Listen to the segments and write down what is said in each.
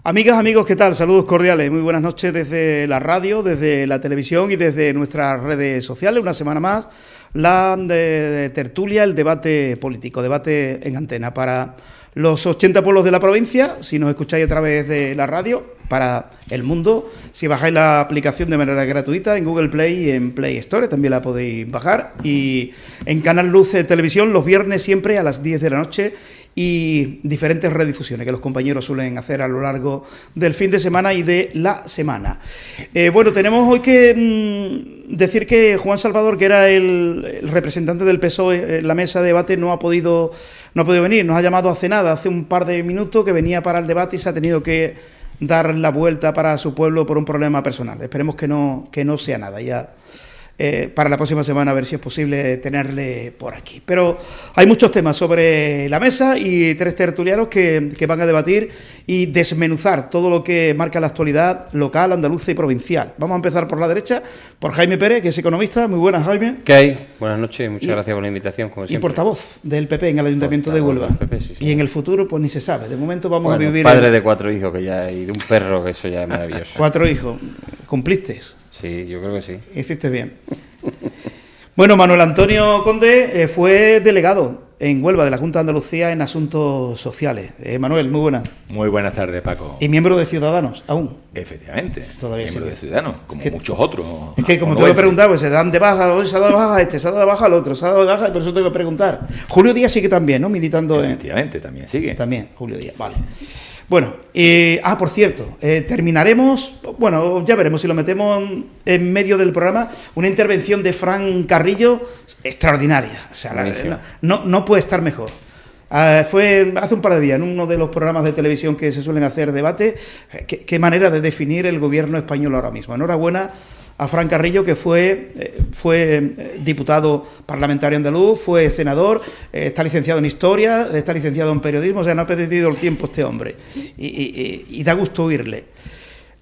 Amigas, amigos, ¿qué tal? Saludos cordiales, muy buenas noches desde la radio, desde la televisión y desde nuestras redes sociales. Una semana más, la de tertulia, el debate político, debate en antena para los 80 pueblos de la provincia, si nos escucháis a través de la radio, para el mundo, si bajáis la aplicación de manera gratuita en Google Play y en Play Store, también la podéis bajar, y en Canal Luz Televisión los viernes siempre a las 10 de la noche, y diferentes redifusiones que los compañeros suelen hacer a lo largo del fin de semana y de la semana. Bueno, tenemos hoy que decir que Juan Salvador, que era el representante del PSOE en la mesa de debate, no ha podido venir. Nos ha llamado hace nada, hace un par de minutos, que venía para el debate y se ha tenido que dar la vuelta para su pueblo por un problema personal. Esperemos que no sea nada. Ya para la próxima semana a ver si es posible tenerle por aquí. Pero hay muchos temas sobre la mesa y tres tertulianos que van a debatir y desmenuzar todo lo que marca la actualidad local, andaluza y provincial. Vamos a empezar por la derecha, por Jaime Pérez, que es economista. Muy buenas, Jaime. ¿Qué hay? Buenas noches, muchas gracias por la invitación, como siempre. Y portavoz del PP en el Ayuntamiento de Huelva. PP, sí. Y en el futuro, pues ni se sabe. De momento vamos a vivir... Padre de 4 hijos, que ya, y de un perro, que eso ya es maravilloso. 4 hijos. ¿Cumpliste? Sí, yo creo que sí. Hiciste bien. Bueno, Manuel Antonio Conde fue delegado en Huelva de la Junta de Andalucía en Asuntos Sociales. Manuel, muy buenas. Muy buenas tardes, Paco. Y miembro de Ciudadanos, aún. Efectivamente. Todavía miembro sí. de Ciudadanos, como muchos otros. Es que como te he preguntado, pues se dan de baja, hoy se ha dado de baja a este, se ha dado de baja al otro, se ha dado de baja, y por eso tengo que preguntar. Julio Díaz sigue también, ¿no? Militando Efectivamente, también sigue. También, Julio Díaz, vale. Bueno, por cierto, terminaremos, bueno, ya veremos si lo metemos en medio del programa, una intervención de Fran Carrillo extraordinaria, o sea, no puede estar mejor. Fue hace un par de días en uno de los programas de televisión que se suelen hacer debate. Qué manera de definir el gobierno español ahora mismo. Enhorabuena a Fran Carrillo, que fue diputado parlamentario andaluz, fue senador, está licenciado en Historia, está licenciado en Periodismo, o sea, no ha perdido el tiempo este hombre. Y da gusto oírle.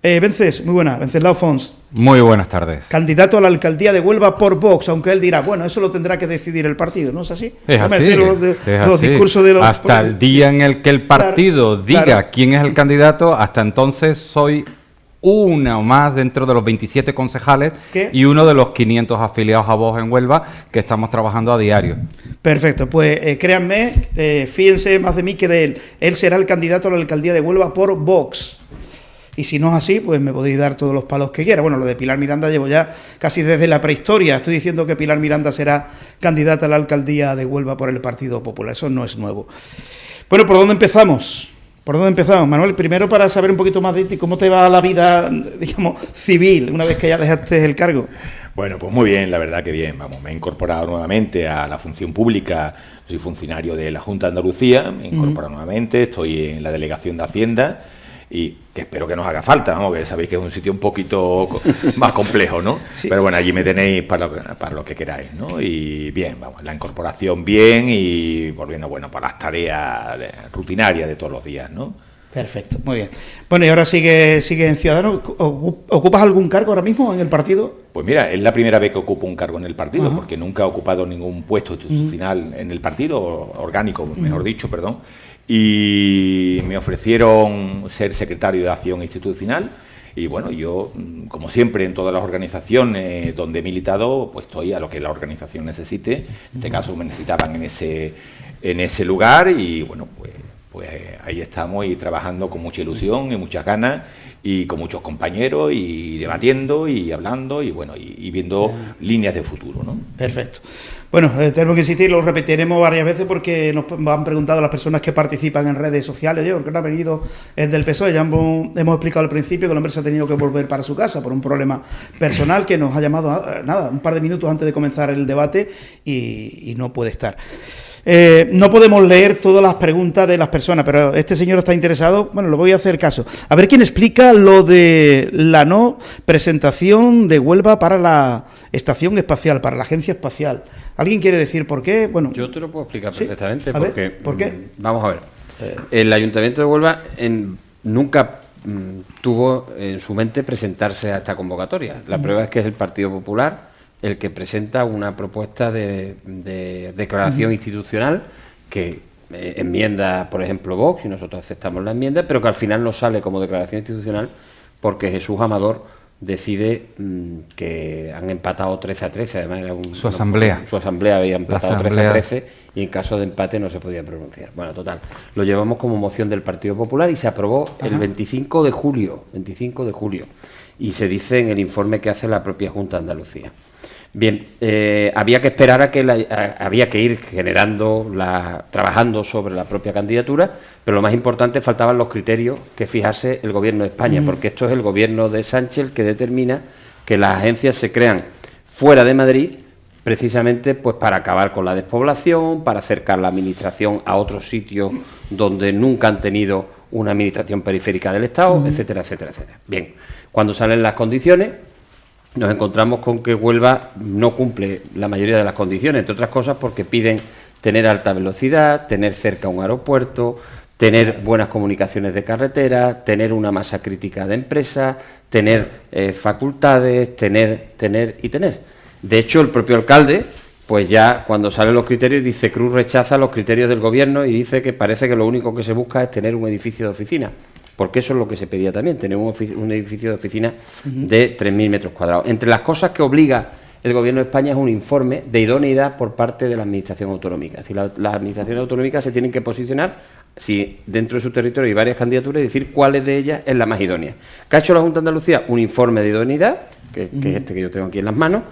Vences, muy buena, Venceslao Fons. Muy buenas tardes. Candidato a la alcaldía de Huelva por Vox, aunque él dirá, bueno, eso lo tendrá que decidir el partido, ¿no es así? Es así, los discursos de los... Hasta el día en el que el partido diga quién es el candidato, hasta entonces soy uno más dentro de los 27 concejales y uno de los 500 afiliados a Vox en Huelva que estamos trabajando a diario. Perfecto, pues créanme, fíjense más de mí que de él. Él será el candidato a la alcaldía de Huelva por Vox. Y si no es así, pues me podéis dar todos los palos que quiera. Bueno, lo de Pilar Miranda llevo ya casi desde la prehistoria. Estoy diciendo que Pilar Miranda será candidata a la alcaldía de Huelva por el Partido Popular. Eso no es nuevo. Bueno, ¿por dónde empezamos? Manuel? Primero, para saber un poquito más de ti, ¿cómo te va la vida, digamos, civil, una vez que ya dejaste el cargo? Bueno, pues muy bien, la verdad que bien. Vamos, me he incorporado nuevamente a la función pública. Soy funcionario de la Junta de Andalucía, me he incorporado nuevamente, estoy en la Delegación de Hacienda y que espero que nos haga falta, vamos, que sabéis que es un sitio un poquito más complejo, ¿no? Sí. Pero bueno, allí me tenéis para lo que queráis, ¿no? Y bien, vamos, la incorporación bien y volviendo, bueno, para las tareas rutinarias de todos los días, ¿no? Perfecto, muy bien. Bueno, y ahora sigue en Ciudadanos. ¿Ocupas algún cargo ahora mismo en el partido? Pues mira, es la primera vez que ocupo un cargo en el partido, porque nunca he ocupado ningún puesto institucional en el partido, orgánico, mejor dicho, perdón. Y me ofrecieron ser secretario de Acción Institucional y bueno, yo, como siempre en todas las organizaciones donde he militado, pues estoy a lo que la organización necesite. En este caso me necesitaban en ese lugar y bueno, pues ahí estamos y trabajando con mucha ilusión y muchas ganas y con muchos compañeros y debatiendo y hablando y bueno, y viendo líneas de futuro, ¿no? Perfecto. Bueno, tenemos que insistir, lo repetiremos varias veces porque nos han preguntado las personas que participan en redes sociales, oye, ¿por qué no ha venido el del PSOE? Ya hemos explicado al principio que el hombre se ha tenido que volver para su casa por un problema personal que nos ha llamado, un par de minutos antes de comenzar el debate y no puede estar. No podemos leer todas las preguntas de las personas, pero este señor está interesado, bueno, lo voy a hacer caso. A ver quién explica lo de la no presentación de Huelva para la estación espacial, para la agencia espacial. ¿Alguien quiere decir por qué? Bueno, yo te lo puedo explicar ¿sí? perfectamente. ¿Por qué? Vamos a ver. El Ayuntamiento de Huelva nunca tuvo en su mente presentarse a esta convocatoria. La prueba es que es el Partido Popular el que presenta una propuesta de declaración institucional que enmienda, por ejemplo, Vox, y nosotros aceptamos la enmienda, pero que al final no sale como declaración institucional porque Jesús Amador decide que han empatado 13-13, además era su asamblea. Su asamblea había empatado 13-13 y en caso de empate no se podía pronunciar. Bueno, total, lo llevamos como moción del Partido Popular y se aprobó el 25 de julio, y se dice en el informe que hace la propia Junta de Andalucía. Bien, había que esperar había que ir generando, trabajando sobre la propia candidatura, pero lo más importante, faltaban los criterios que fijase el Gobierno de España, porque esto es el Gobierno de Sánchez el que determina que las agencias se crean fuera de Madrid, precisamente pues para acabar con la despoblación, para acercar la administración a otros sitios donde nunca han tenido una administración periférica del Estado, etcétera, etcétera, etcétera. Bien, cuando salen las condiciones, nos encontramos con que Huelva no cumple la mayoría de las condiciones, entre otras cosas porque piden tener alta velocidad, tener cerca un aeropuerto, tener buenas comunicaciones de carretera, tener una masa crítica de empresas, tener facultades, tener. De hecho, el propio alcalde, pues ya cuando salen los criterios, dice Cruz rechaza los criterios del Gobierno y dice que parece que lo único que se busca es tener un edificio de oficina. Porque eso es lo que se pedía también, tener un edificio de oficina de 3.000 metros cuadrados. Entre las cosas que obliga el Gobierno de España es un informe de idoneidad por parte de la Administración autonómica. Es decir, las administraciones autonómicas se tienen que posicionar si dentro de su territorio hay varias candidaturas y decir cuál de ellas es la más idónea. ¿Qué ha hecho la Junta de Andalucía? Un informe de idoneidad, que es este que yo tengo aquí en las manos,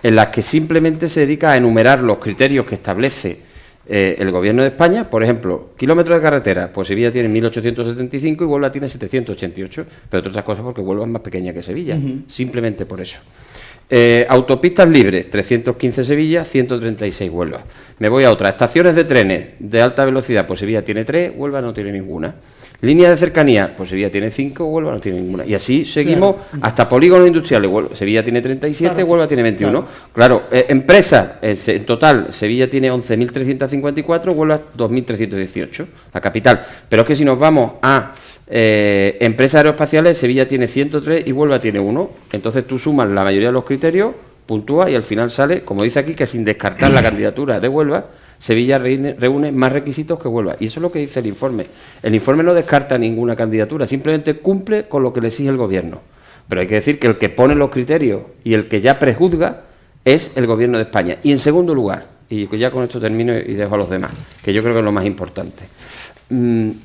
en las que simplemente se dedica a enumerar los criterios que establece el Gobierno de España. Por ejemplo, kilómetros de carretera, pues Sevilla tiene 1.875 y Huelva tiene 788, pero entre otras cosas porque Huelva es más pequeña que Sevilla, simplemente por eso. Autopistas libres, 315 Sevilla, 136 Huelva. Me voy a otra. Estaciones de trenes de alta velocidad, pues Sevilla tiene 3, Huelva no tiene ninguna. Líneas de cercanía, pues Sevilla tiene 5, Huelva no tiene ninguna. Y así seguimos hasta polígonos industriales. Sevilla tiene 37, Huelva tiene 21. Claro, empresas, en total, Sevilla tiene 11.354, Huelva 2.318, la capital. Pero es que si nos vamos a empresas aeroespaciales, Sevilla tiene 103 y Huelva tiene 1. Entonces tú sumas la mayoría de los criterios, puntúas y al final sale, como dice aquí, que sin descartar la candidatura de Huelva, Sevilla reúne más requisitos que Huelva. Y eso es lo que dice el informe. El informe no descarta ninguna candidatura, simplemente cumple con lo que le exige el Gobierno. Pero hay que decir que el que pone los criterios y el que ya prejuzga es el Gobierno de España. Y en segundo lugar, y ya con esto termino y dejo a los demás, que yo creo que es lo más importante.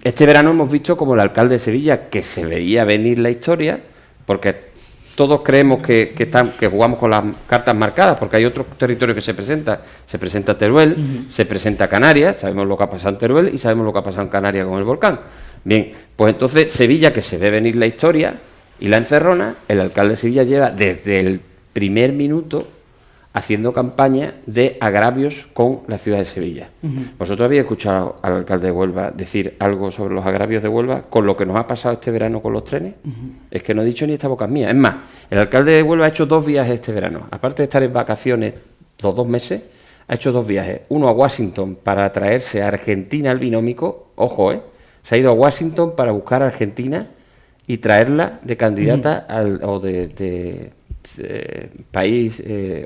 Este verano hemos visto como el alcalde de Sevilla, que se veía venir la historia, porque todos creemos que jugamos con las cartas marcadas, porque hay otros territorios que se presentan. Se presenta Teruel, se presenta Canarias, sabemos lo que ha pasado en Teruel y sabemos lo que ha pasado en Canarias con el volcán. Bien, pues entonces Sevilla, que se ve venir la historia y la encerrona, el alcalde de Sevilla lleva desde el primer minuto haciendo campaña de agravios con la ciudad de Sevilla. ¿Vosotros habéis escuchado al alcalde de Huelva decir algo sobre los agravios de Huelva con lo que nos ha pasado este verano con los trenes? Es que no he dicho ni esta boca mía. Es más, el alcalde de Huelva ha hecho 2 viajes este verano. Aparte de estar en vacaciones los 2 meses, ha hecho 2 viajes. Uno a Washington para traerse a Argentina al binómico. Ojo, se ha ido a Washington para buscar a Argentina y traerla de candidata o de país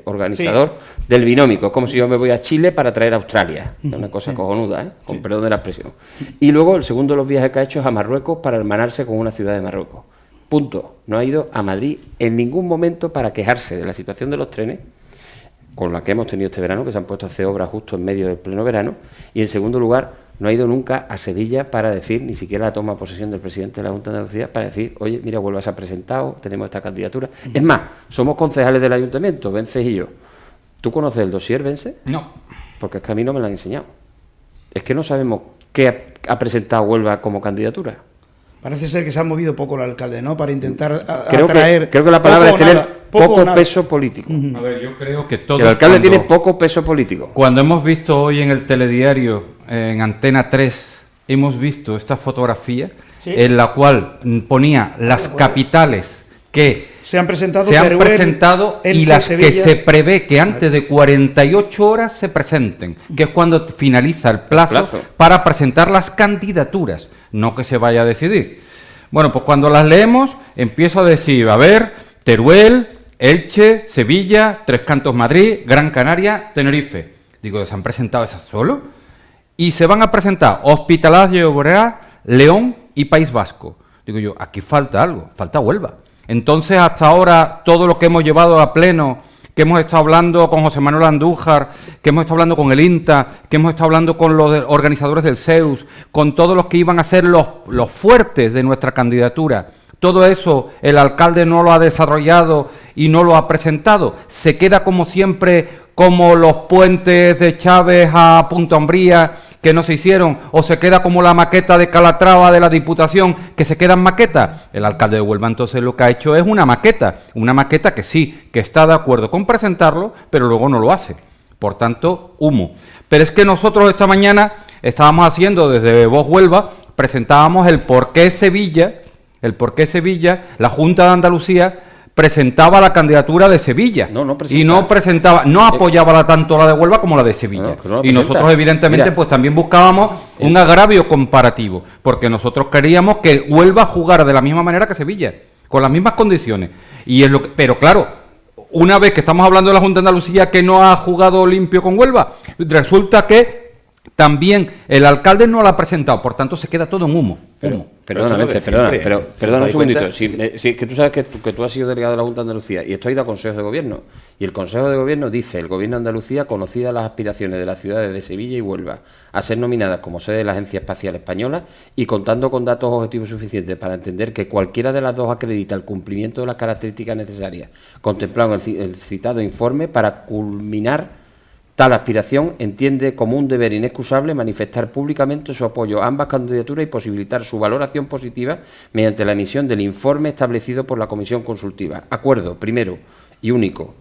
organizador del binómico. Es como si yo me voy a Chile para traer a Australia. Es una cosa cojonuda, con perdón de la expresión. Y luego el segundo de los viajes que ha hecho es a Marruecos para hermanarse con una ciudad de Marruecos. Punto. No ha ido a Madrid en ningún momento para quejarse de la situación de los trenes, con la que hemos tenido este verano, que se han puesto a hacer obras justo en medio del pleno verano. Y en segundo lugar, no ha ido nunca a Sevilla para decir, ni siquiera la toma de posesión del presidente de la Junta de Andalucía, para decir, oye, mira, Huelva se ha presentado, tenemos esta candidatura. Es más, somos concejales del ayuntamiento, Vences y yo. ¿Tú conoces el dossier, Vences? No. Porque es que a mí no me lo han enseñado. Es que no sabemos qué ha presentado Huelva como candidatura. Parece ser que se ha movido poco el alcalde, ¿no? Para intentar atraer... Creo que la palabra es tener poco peso político. A ver, yo creo que todo... Que el alcalde tiene poco peso político. Cuando hemos visto hoy en el telediario, en Antena 3, hemos visto esta fotografía en la cual ponía las capitales que se han presentado y las que se prevé que antes de 48 horas se presenten, que es cuando finaliza el plazo para presentar las candidaturas, no que se vaya a decidir. Bueno, pues cuando las leemos, empiezo a decir, a ver, Teruel, Elche, Sevilla, Tres Cantos Madrid, Gran Canaria, Tenerife. Digo, ¿se han presentado esas solo? y se van a presentar Hospitalet de Llobregat, León y País Vasco. Digo yo, aquí falta algo, falta Huelva. Entonces, hasta ahora, todo lo que hemos llevado a pleno, que hemos estado hablando con José Manuel Andújar, que hemos estado hablando con el INTA, que hemos estado hablando con los organizadores del CEUS, con todos los que iban a ser los fuertes de nuestra candidatura, todo eso el alcalde no lo ha desarrollado y no lo ha presentado. Se queda como siempre, como los puentes de Chávez a Punta Umbría, que no se hicieron, o se queda como la maqueta de Calatrava de la Diputación, que se queda en maqueta. El alcalde de Huelva entonces lo que ha hecho es una maqueta que sí, que está de acuerdo con presentarlo, pero luego no lo hace. Por tanto, humo. Pero es que nosotros esta mañana estábamos haciendo desde Voz Huelva, presentábamos el por qué Sevilla, la Junta de Andalucía presentaba la candidatura de Sevilla y no apoyaba tanto la de Huelva como la de Sevilla. Y nosotros evidentemente pues también buscábamos un agravio comparativo, porque nosotros queríamos que Huelva jugara de la misma manera que Sevilla, con las mismas condiciones. Y es pero claro, una vez que estamos hablando de la Junta de Andalucía que no ha jugado limpio con Huelva, resulta que también el alcalde no la ha presentado, por tanto se queda todo en humo. Perdona un segundito. Si que tú sabes que tú has sido delegado de la Junta de Andalucía y esto ha ido a Consejo de Gobierno. Y el Consejo de Gobierno dice: el Gobierno de Andalucía, conocidas las aspiraciones de las ciudades de Sevilla y Huelva a ser nominadas como sede de la Agencia Espacial Española y contando con datos objetivos suficientes para entender que cualquiera de las dos acredita el cumplimiento de las características necesarias contemplado en el citado informe, para culminar tal aspiración, entiende como un deber inexcusable manifestar públicamente su apoyo a ambas candidaturas y posibilitar su valoración positiva mediante la emisión del informe establecido por la Comisión Consultiva. Acuerdo, primero y único,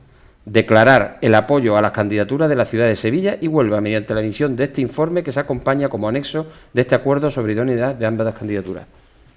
declarar el apoyo a las candidaturas de la ciudad de Sevilla y Huelva mediante la emisión de este informe que se acompaña como anexo de este acuerdo sobre idoneidad de ambas candidaturas.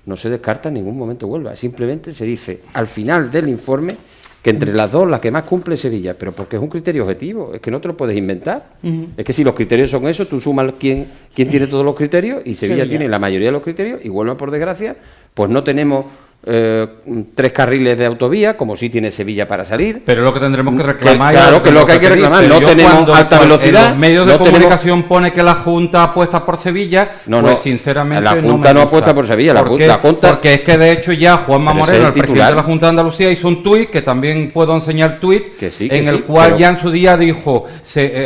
No se descarta en ningún momento Huelva, simplemente se dice al final del informe que entre las dos la que más cumple es Sevilla, pero porque es un criterio objetivo, es que no te lo puedes inventar. Es que si los criterios son esos, tú sumas quién tiene todos los criterios, y Sevilla tiene la mayoría de los criterios, y Huelva, por desgracia, pues no tenemos 3 carriles de autovía, como sí tiene Sevilla para salir. Pero lo que tendremos que reclamar... Claro, que es lo que hay que reclamar. No tenemos alta velocidad. En los medios de comunicación pone que la Junta apuesta por Sevilla, pues sinceramente la Junta no apuesta por Sevilla. La Junta, porque es que de hecho ya Juanma Moreno, el presidente de la Junta de Andalucía, hizo un tuit, que también puedo enseñar tuit, en el cual ya en su día dijo,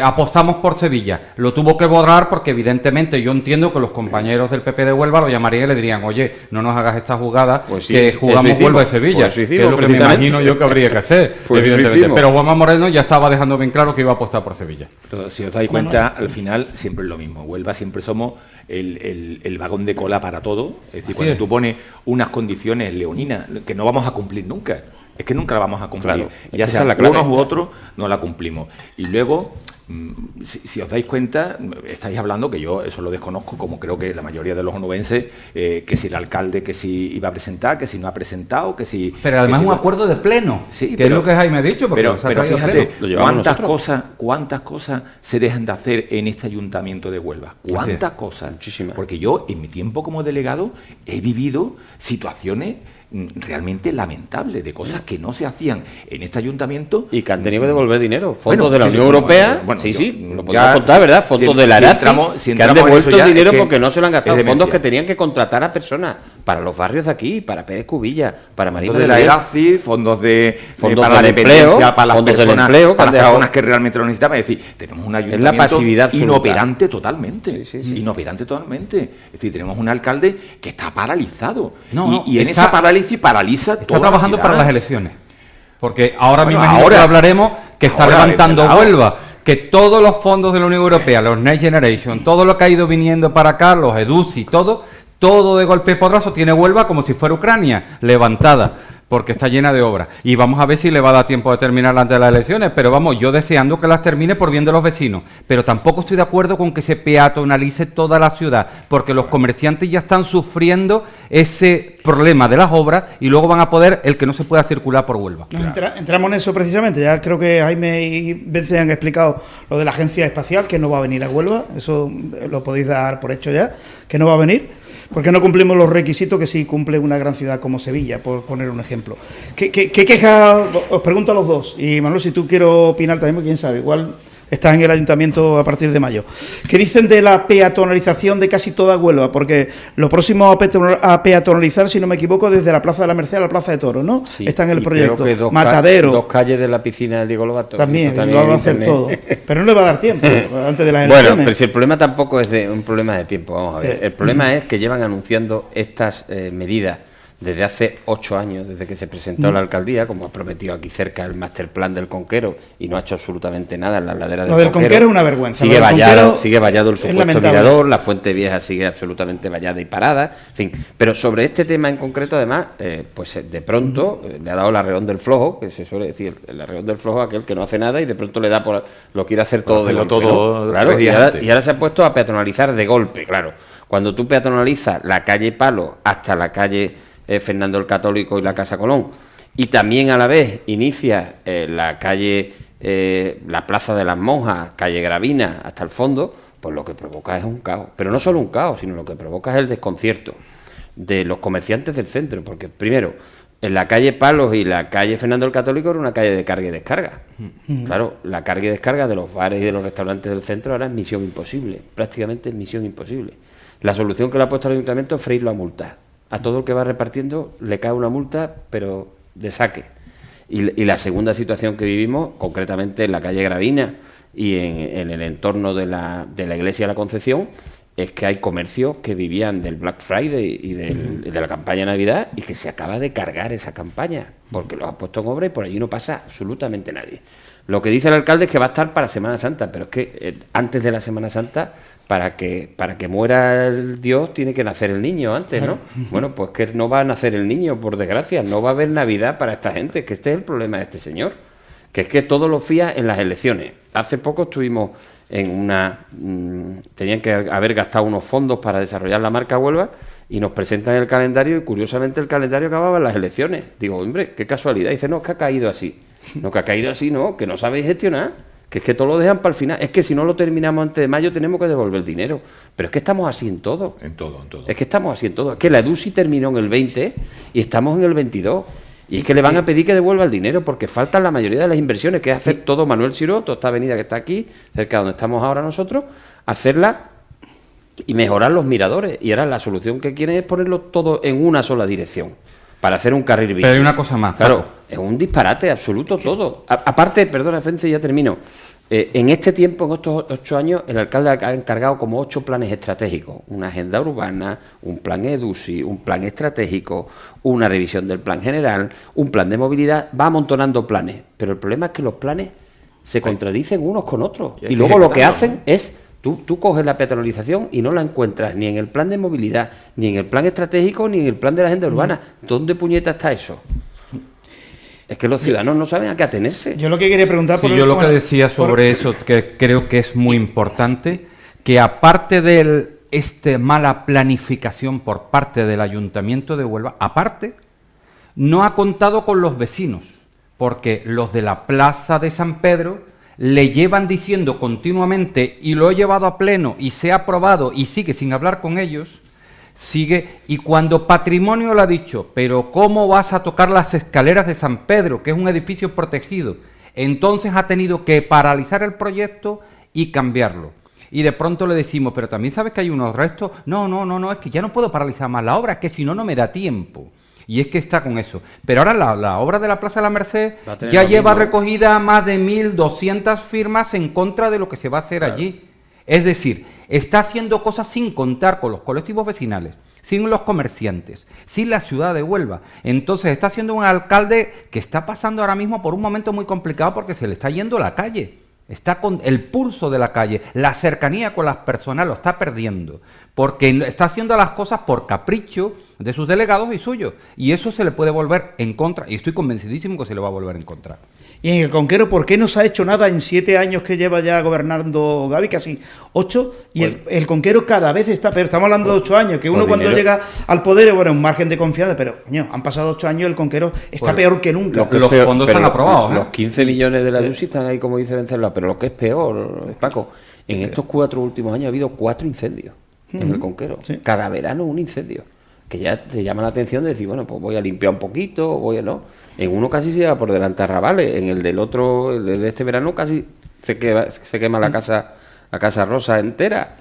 apostamos por Sevilla. Lo tuvo que borrar porque evidentemente yo entiendo que los compañeros del PP de Huelva lo llamarían y le dirían: oye, no nos hagas esta jugada, pues que jugamos Huelva y Sevilla, que es lo que me imagino yo que habría que hacer, evidentemente. Pero Juanma Moreno ya estaba dejando bien claro que iba a apostar por Sevilla. Pero si os dais cuenta, al final siempre es lo mismo. Huelva siempre somos el vagón de cola para todo. Es decir, cuando tú pones unas condiciones leoninas que no vamos a cumplir nunca, es que nunca la vamos a cumplir. Claro, ya sea unos u otros, no la cumplimos. Y luego, si os dais cuenta, estáis hablando, que yo eso lo desconozco, como creo que la mayoría de los onubenses, que si el alcalde, que si iba a presentar, que si no ha presentado, que si... Pero además es un acuerdo de pleno, que es lo que Jaime ha dicho. Pero fíjate, ¿cuántas cosas se dejan de hacer en este ayuntamiento de Huelva? ¿Cuántas cosas? Muchísimas. Porque yo, en mi tiempo como delegado, he vivido situaciones realmente lamentable, de cosas que no se hacían en este ayuntamiento y que han tenido que devolver dinero, fondos de la Unión Europea, lo podemos contar, ¿verdad? Fondos de la ARACI, que han devuelto el dinero porque no se lo han gastado, fondos que tenían que contratar a personas para los barrios de aquí, para Pérez Cubilla, para Marín de la ARACI, fondos para la dependencia, para las personas que realmente lo necesitaban. Es decir, tenemos un ayuntamiento es la pasividad inoperante totalmente, inoperante totalmente. Es decir, tenemos un alcalde que está paralizado, y en esa parálisis paraliza todo. Está trabajando para las elecciones, porque ahora me imagino que hablaremos que está levantando Huelva, que todos los fondos de la Unión Europea, los Next Generation, todo lo que ha ido viniendo para acá, los EDUCI, todo de golpe y porrazo tiene Huelva como si fuera Ucrania, levantada, porque está llena de obras. Y vamos a ver si le va a dar tiempo de terminar antes de las elecciones, pero vamos, yo deseando que las termine por bien de los vecinos. Pero tampoco estoy de acuerdo con que se peatonalice toda la ciudad, porque los comerciantes ya están sufriendo ese problema de las obras y luego van a poder el que no se pueda circular por Huelva. Entramos en eso precisamente. Ya creo que Jaime y Vence han explicado lo de la agencia espacial, que no va a venir a Huelva. Eso lo podéis dar por hecho ya, que no va a venir, porque no cumplimos los requisitos que sí cumple una gran ciudad como Sevilla, por poner un ejemplo. ¿Qué queja? Os pregunto a los dos. Y Manuel, si tú quieres opinar también, quién sabe, igual Está en el ayuntamiento a partir de mayo. ¿Qué dicen de la peatonalización de casi toda Huelva? Porque lo próximo a peatonalizar, si no me equivoco, desde la Plaza de la Merced a la Plaza de Toros, ¿no? Sí, está en el proyecto. Creo que Matadero. Dos calles de la piscina del Diego Lobato. También lo van a hacer todo. Pero no le va a dar tiempo antes de las elecciones. Bueno, pero si el problema tampoco es un problema de tiempo, vamos a ver. El problema es que llevan anunciando estas medidas desde hace 8 años, desde que se presentó la alcaldía, como ha prometido aquí cerca el masterplan del Conquero, y no ha hecho absolutamente nada en la ladera del Conquero. Lo del Conquero es una vergüenza. Sigue vallado el supuesto mirador, la Fuente Vieja sigue absolutamente vallada y parada, en fin. Pero sobre este tema en concreto, además, pues de pronto le ha dado el arreón del flojo, que se suele decir, el arreón del flojo a aquel que no hace nada y de pronto le da por lo quiere hacer todo de golpe, ¿no? Claro, y ahora se ha puesto a peatonalizar de golpe, claro. Cuando tú peatonalizas la calle Palo hasta la calle Fernando el Católico y la Casa Colón, y también a la vez inicia la calle, la Plaza de las Monjas, calle Gravina, hasta el fondo, pues lo que provoca es un caos. Pero no solo un caos, sino lo que provoca es el desconcierto de los comerciantes del centro, porque primero, en la calle Palos y la calle Fernando el Católico era una calle de carga y descarga. Claro, la carga y descarga de los bares y de los restaurantes del centro ahora es misión imposible, prácticamente es misión imposible. La solución que le ha puesto el ayuntamiento es freírlo a multas. A todo el que va repartiendo le cae una multa, pero de saque. Y la segunda situación que vivimos, concretamente en la calle Gravina y en el entorno de la iglesia de la Concepción, es que hay comercios que vivían del Black Friday y de la campaña de Navidad y que se acaba de cargar esa campaña, porque lo ha puesto en obra y por allí no pasa absolutamente nadie. Lo que dice el alcalde es que va a estar para Semana Santa, pero es que antes de la Semana Santa, para que muera el Dios, tiene que nacer el niño antes, ¿no? Bueno, pues que no va a nacer el niño, por desgracia, no va a haber Navidad para esta gente, que este es el problema de este señor, que es que todo lo fía en las elecciones. Hace poco estuvimos en tenían que haber gastado unos fondos para desarrollar la marca Huelva, y nos presentan el calendario, y curiosamente el calendario acababa en las elecciones. Digo, hombre, qué casualidad. Dice, no, es que ha caído así. No, que ha caído así, no, que no sabéis gestionar, que es que todo lo dejan para el final. Es que si no lo terminamos antes de mayo tenemos que devolver el dinero. Pero es que estamos así en todo. En todo. Es que estamos así en todo. Es que la EDUSI terminó en el 20 y estamos en el 22. Y es que le van a pedir que devuelva el dinero porque faltan la mayoría de las inversiones, que es hacer todo Manuel Siró, toda esta avenida que está aquí, cerca de donde estamos ahora nosotros, hacerla y mejorar los miradores. Y ahora la solución que quieren es ponerlo todo en una sola dirección, para hacer un carril bici. Pero hay una cosa más. Claro, es un disparate absoluto todo. Aparte, perdona, Fence, ya termino. En este tiempo, en estos 8 años, el alcalde ha encargado como 8 planes estratégicos. Una agenda urbana, un plan EDUSI, un plan estratégico, una revisión del plan general, un plan de movilidad. Va amontonando planes. Pero el problema es que los planes se contradicen unos con otros. Y luego lo que hacen es... Tú coges la peatonalización y no la encuentras ni en el plan de movilidad, ni en el plan estratégico, ni en el plan de la agenda urbana. ¿Dónde puñeta está eso? Es que los ciudadanos no saben a qué atenerse. Yo lo que quería preguntar... Sí, yo lo que decía sobre eso, que creo que es muy importante, que aparte de mala planificación por parte del Ayuntamiento de Huelva, aparte, no ha contado con los vecinos, porque los de la Plaza de San Pedro le llevan diciendo continuamente, y lo he llevado a pleno, y se ha aprobado, y sigue sin hablar con ellos, y cuando Patrimonio le ha dicho, pero ¿cómo vas a tocar las escaleras de San Pedro, que es un edificio protegido? Entonces ha tenido que paralizar el proyecto y cambiarlo. Y de pronto le decimos, pero también sabes que hay unos restos. No, es que ya no puedo paralizar más la obra, es que si no, no me da tiempo. Y es que está con eso. Pero ahora la obra de la Plaza de la Merced ya lleva recogida más de 1.200 firmas en contra de lo que se va a hacer allí. Es decir, está haciendo cosas sin contar con los colectivos vecinales, sin los comerciantes, sin la ciudad de Huelva. Entonces está haciendo un alcalde que está pasando ahora mismo por un momento muy complicado porque se le está yendo la calle. Está con el pulso de la calle, la cercanía con las personas lo está perdiendo, porque está haciendo las cosas por capricho de sus delegados y suyos, y eso se le puede volver en contra, y estoy convencidísimo que se le va a volver en contra. Y en el Conquero, ¿por qué no se ha hecho nada en 7 años que lleva ya gobernando Gavi? Casi 8, y el Conquero cada vez está, pero estamos hablando de 8 años, que uno cuando llega al poder, bueno, un margen de confianza, pero coño, han pasado 8 años y el Conquero está peor que nunca. Los fondos están aprobados. Los 15 millones de la DUSI están ahí, como dice Vencerla, pero lo que es peor, Paco, en estos 4 últimos años ha habido 4 incendios en el Conquero. Sí. Cada verano un incendio, que ya te llama la atención de decir, bueno, pues voy a limpiar un poquito, no. En uno casi se lleva por delante a Arrabales, en el del otro, el de este verano casi se quema la Casa Rosa entera.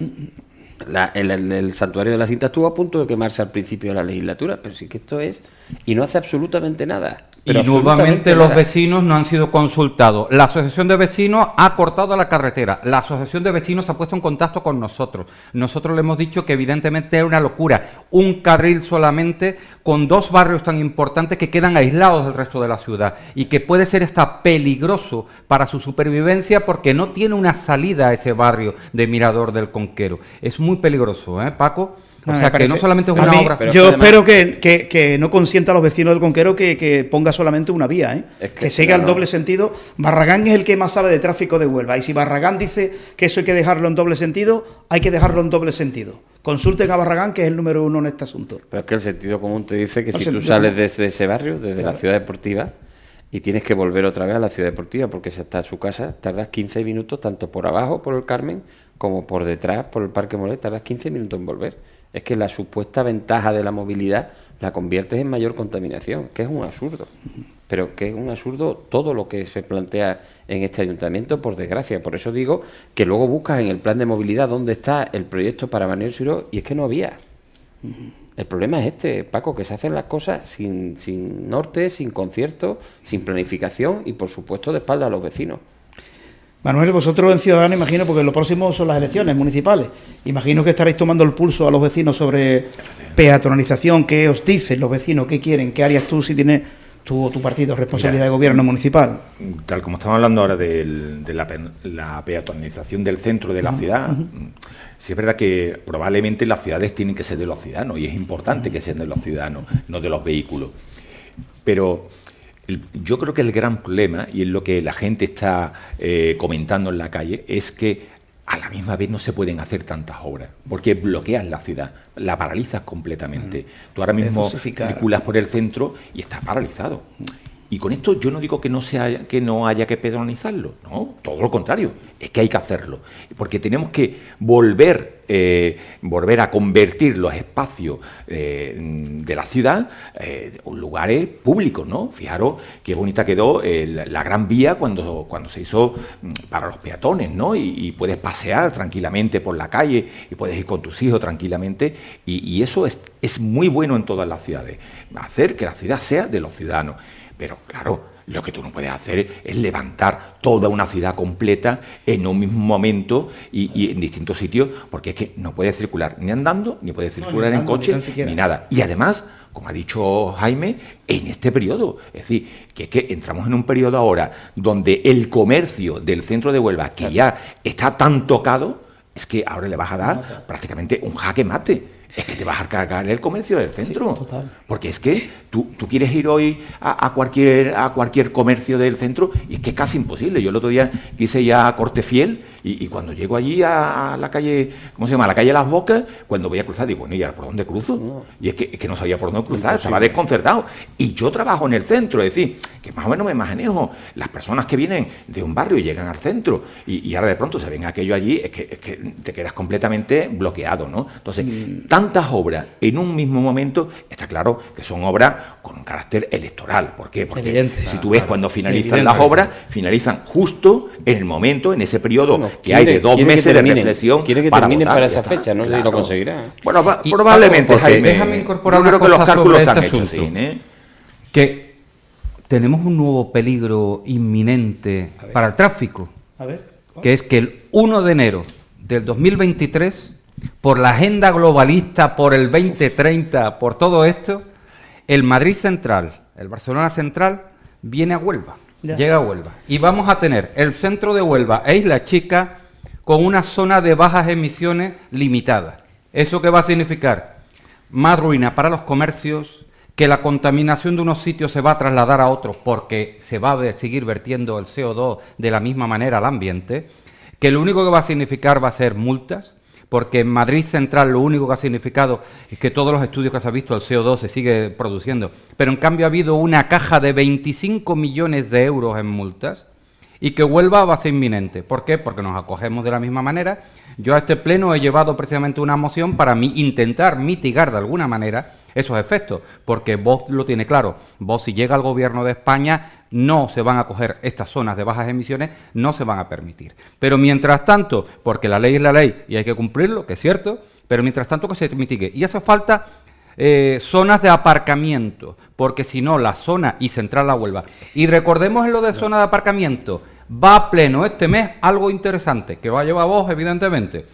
El santuario de la Cinta estuvo a punto de quemarse al principio de la legislatura, pero sí que esto es... Y no hace absolutamente nada. Y nuevamente los vecinos no han sido consultados. La asociación de vecinos ha cortado la carretera. La asociación de vecinos se ha puesto en contacto con nosotros. Nosotros le hemos dicho que evidentemente es una locura. Un carril solamente con 2 barrios tan importantes que quedan aislados del resto de la ciudad y que puede ser hasta peligroso para su supervivencia porque no tiene una salida a ese barrio de Mirador del Conquero. Es muy peligroso, ¿eh, Paco? O sea, que no solamente es una obra... Pero yo espero que no consienta a los vecinos del Conquero que ponga solamente una vía, ¿eh? Que siga el doble sentido. Barragán es el que más sabe de tráfico de Huelva. Y si Barragán dice que eso hay que dejarlo en doble sentido, hay que dejarlo en doble sentido. Consulten a Barragán, que es el número 1 en este asunto. Pero es que el sentido común te dice que si tú sales desde ese barrio, desde la ciudad deportiva, y tienes que volver otra vez a la ciudad deportiva, porque si está en su casa, tardas 15 minutos, tanto por abajo, por el Carmen, como por detrás, por el Parque Molet, tardas 15 minutos en volver. Es que la supuesta ventaja de la movilidad la conviertes en mayor contaminación, que es un absurdo. Pero que es un absurdo todo lo que se plantea en este ayuntamiento, por desgracia. Por eso digo que luego buscas en el plan de movilidad dónde está el proyecto para Manuel Siró, y es que no había. El problema es este, Paco, que se hacen las cosas sin norte, sin concierto, sin planificación y, por supuesto, de espalda a los vecinos. Manuel, vosotros en Ciudadanos, imagino, porque lo próximo son las elecciones municipales, imagino que estaréis tomando el pulso a los vecinos sobre peatonalización. ¿Qué os dicen los vecinos? ¿Qué quieren? ¿Qué harías tú si tienes tu partido responsabilidad de gobierno municipal? Tal como estamos hablando ahora de la peatonalización del centro de la ciudad, sí es verdad que probablemente las ciudades tienen que ser de los ciudadanos, y es importante que sean de los ciudadanos, no de los vehículos. Pero... yo creo que el gran problema, y es lo que la gente está comentando en la calle, es que a la misma vez no se pueden hacer tantas obras, porque bloqueas la ciudad, la paralizas completamente. Tú ahora mismo circulas por el centro y estás paralizado. Y con esto yo no digo que no haya que peatonalizarlo, no, todo lo contrario, es que hay que hacerlo, porque tenemos que volver a convertir los espacios de la ciudad en lugares públicos, ¿no? Fijaros qué bonita quedó la Gran Vía cuando se hizo para los peatones, ¿no? Y puedes pasear tranquilamente por la calle y puedes ir con tus hijos tranquilamente, y eso es muy bueno en todas las ciudades, hacer que la ciudad sea de los ciudadanos. Pero claro, lo que tú no puedes hacer es levantar toda una ciudad completa en un mismo momento y en distintos sitios, porque es que no puedes circular ni andando, ni puedes circular en coche, ni nada. Y además, como ha dicho Jaime, en este periodo, es decir, que es que entramos en un periodo ahora donde el comercio del centro de Huelva, que ya está tan tocado, es que ahora le vas a dar prácticamente un jaque mate. Es que te vas a cargar el comercio del centro. Sí, total. Porque es que tú quieres ir hoy a cualquier comercio del centro y es que es casi imposible. Yo el otro día quise ir a Cortefiel y cuando llego allí a la calle, ¿cómo se llama? A la calle Las Bocas, cuando voy a cruzar, digo, bueno, ¿y ahora por dónde cruzo? No. Y es que no sabía por dónde cruzar, estaba desconcertado. Y yo trabajo en el centro, es decir, que más o menos me manejo. Las personas que vienen de un barrio y llegan al centro y ahora de pronto se ven aquello allí, es que te quedas completamente bloqueado, ¿no? Entonces, tantas obras en un mismo momento, está claro que son obras con un carácter electoral. ¿Por qué? Porque si tú ves cuando finalizan las obras, finalizan justo en el momento, en ese periodo que hay de 2 meses de reflexión. Quiere que terminen para esa fecha, no sé si lo conseguirá. Bueno, probablemente, Jaime. Déjame incorporar una cosa sobre este asunto. Que tenemos un nuevo peligro inminente para el tráfico, que es que el 1 de enero del 2023, por la agenda globalista, por el 2030, por todo esto, el Madrid Central, el Barcelona Central, viene a Huelva, llega a Huelva. Y vamos a tener el centro de Huelva e Isla Chica con una zona de bajas emisiones limitada. ¿Eso qué va a significar? Más ruina para los comercios, que la contaminación de unos sitios se va a trasladar a otros porque se va a seguir vertiendo el CO2 de la misma manera al ambiente, que lo único que va a significar va a ser multas, porque en Madrid Central lo único que ha significado es que todos los estudios que se ha visto, el CO2 se sigue produciendo, pero en cambio ha habido una caja de 25 millones de euros en multas, y que Huelva va a ser inminente. ¿Por qué? Porque nos acogemos de la misma manera. Yo a este pleno he llevado precisamente una moción para intentar mitigar de alguna manera esos efectos, porque Vox lo tiene claro. Vox, si llega al gobierno de España, no se van a coger estas zonas de bajas emisiones, no se van a permitir. Pero mientras tanto, porque la ley es la ley y hay que cumplirlo, que es cierto, pero mientras tanto que se mitigue. Y hace falta zonas de aparcamiento, porque si no, la zona y Central La Huelva. Y recordemos en lo de zona de aparcamiento, va a pleno este mes algo interesante, que va a llevar Vox, evidentemente.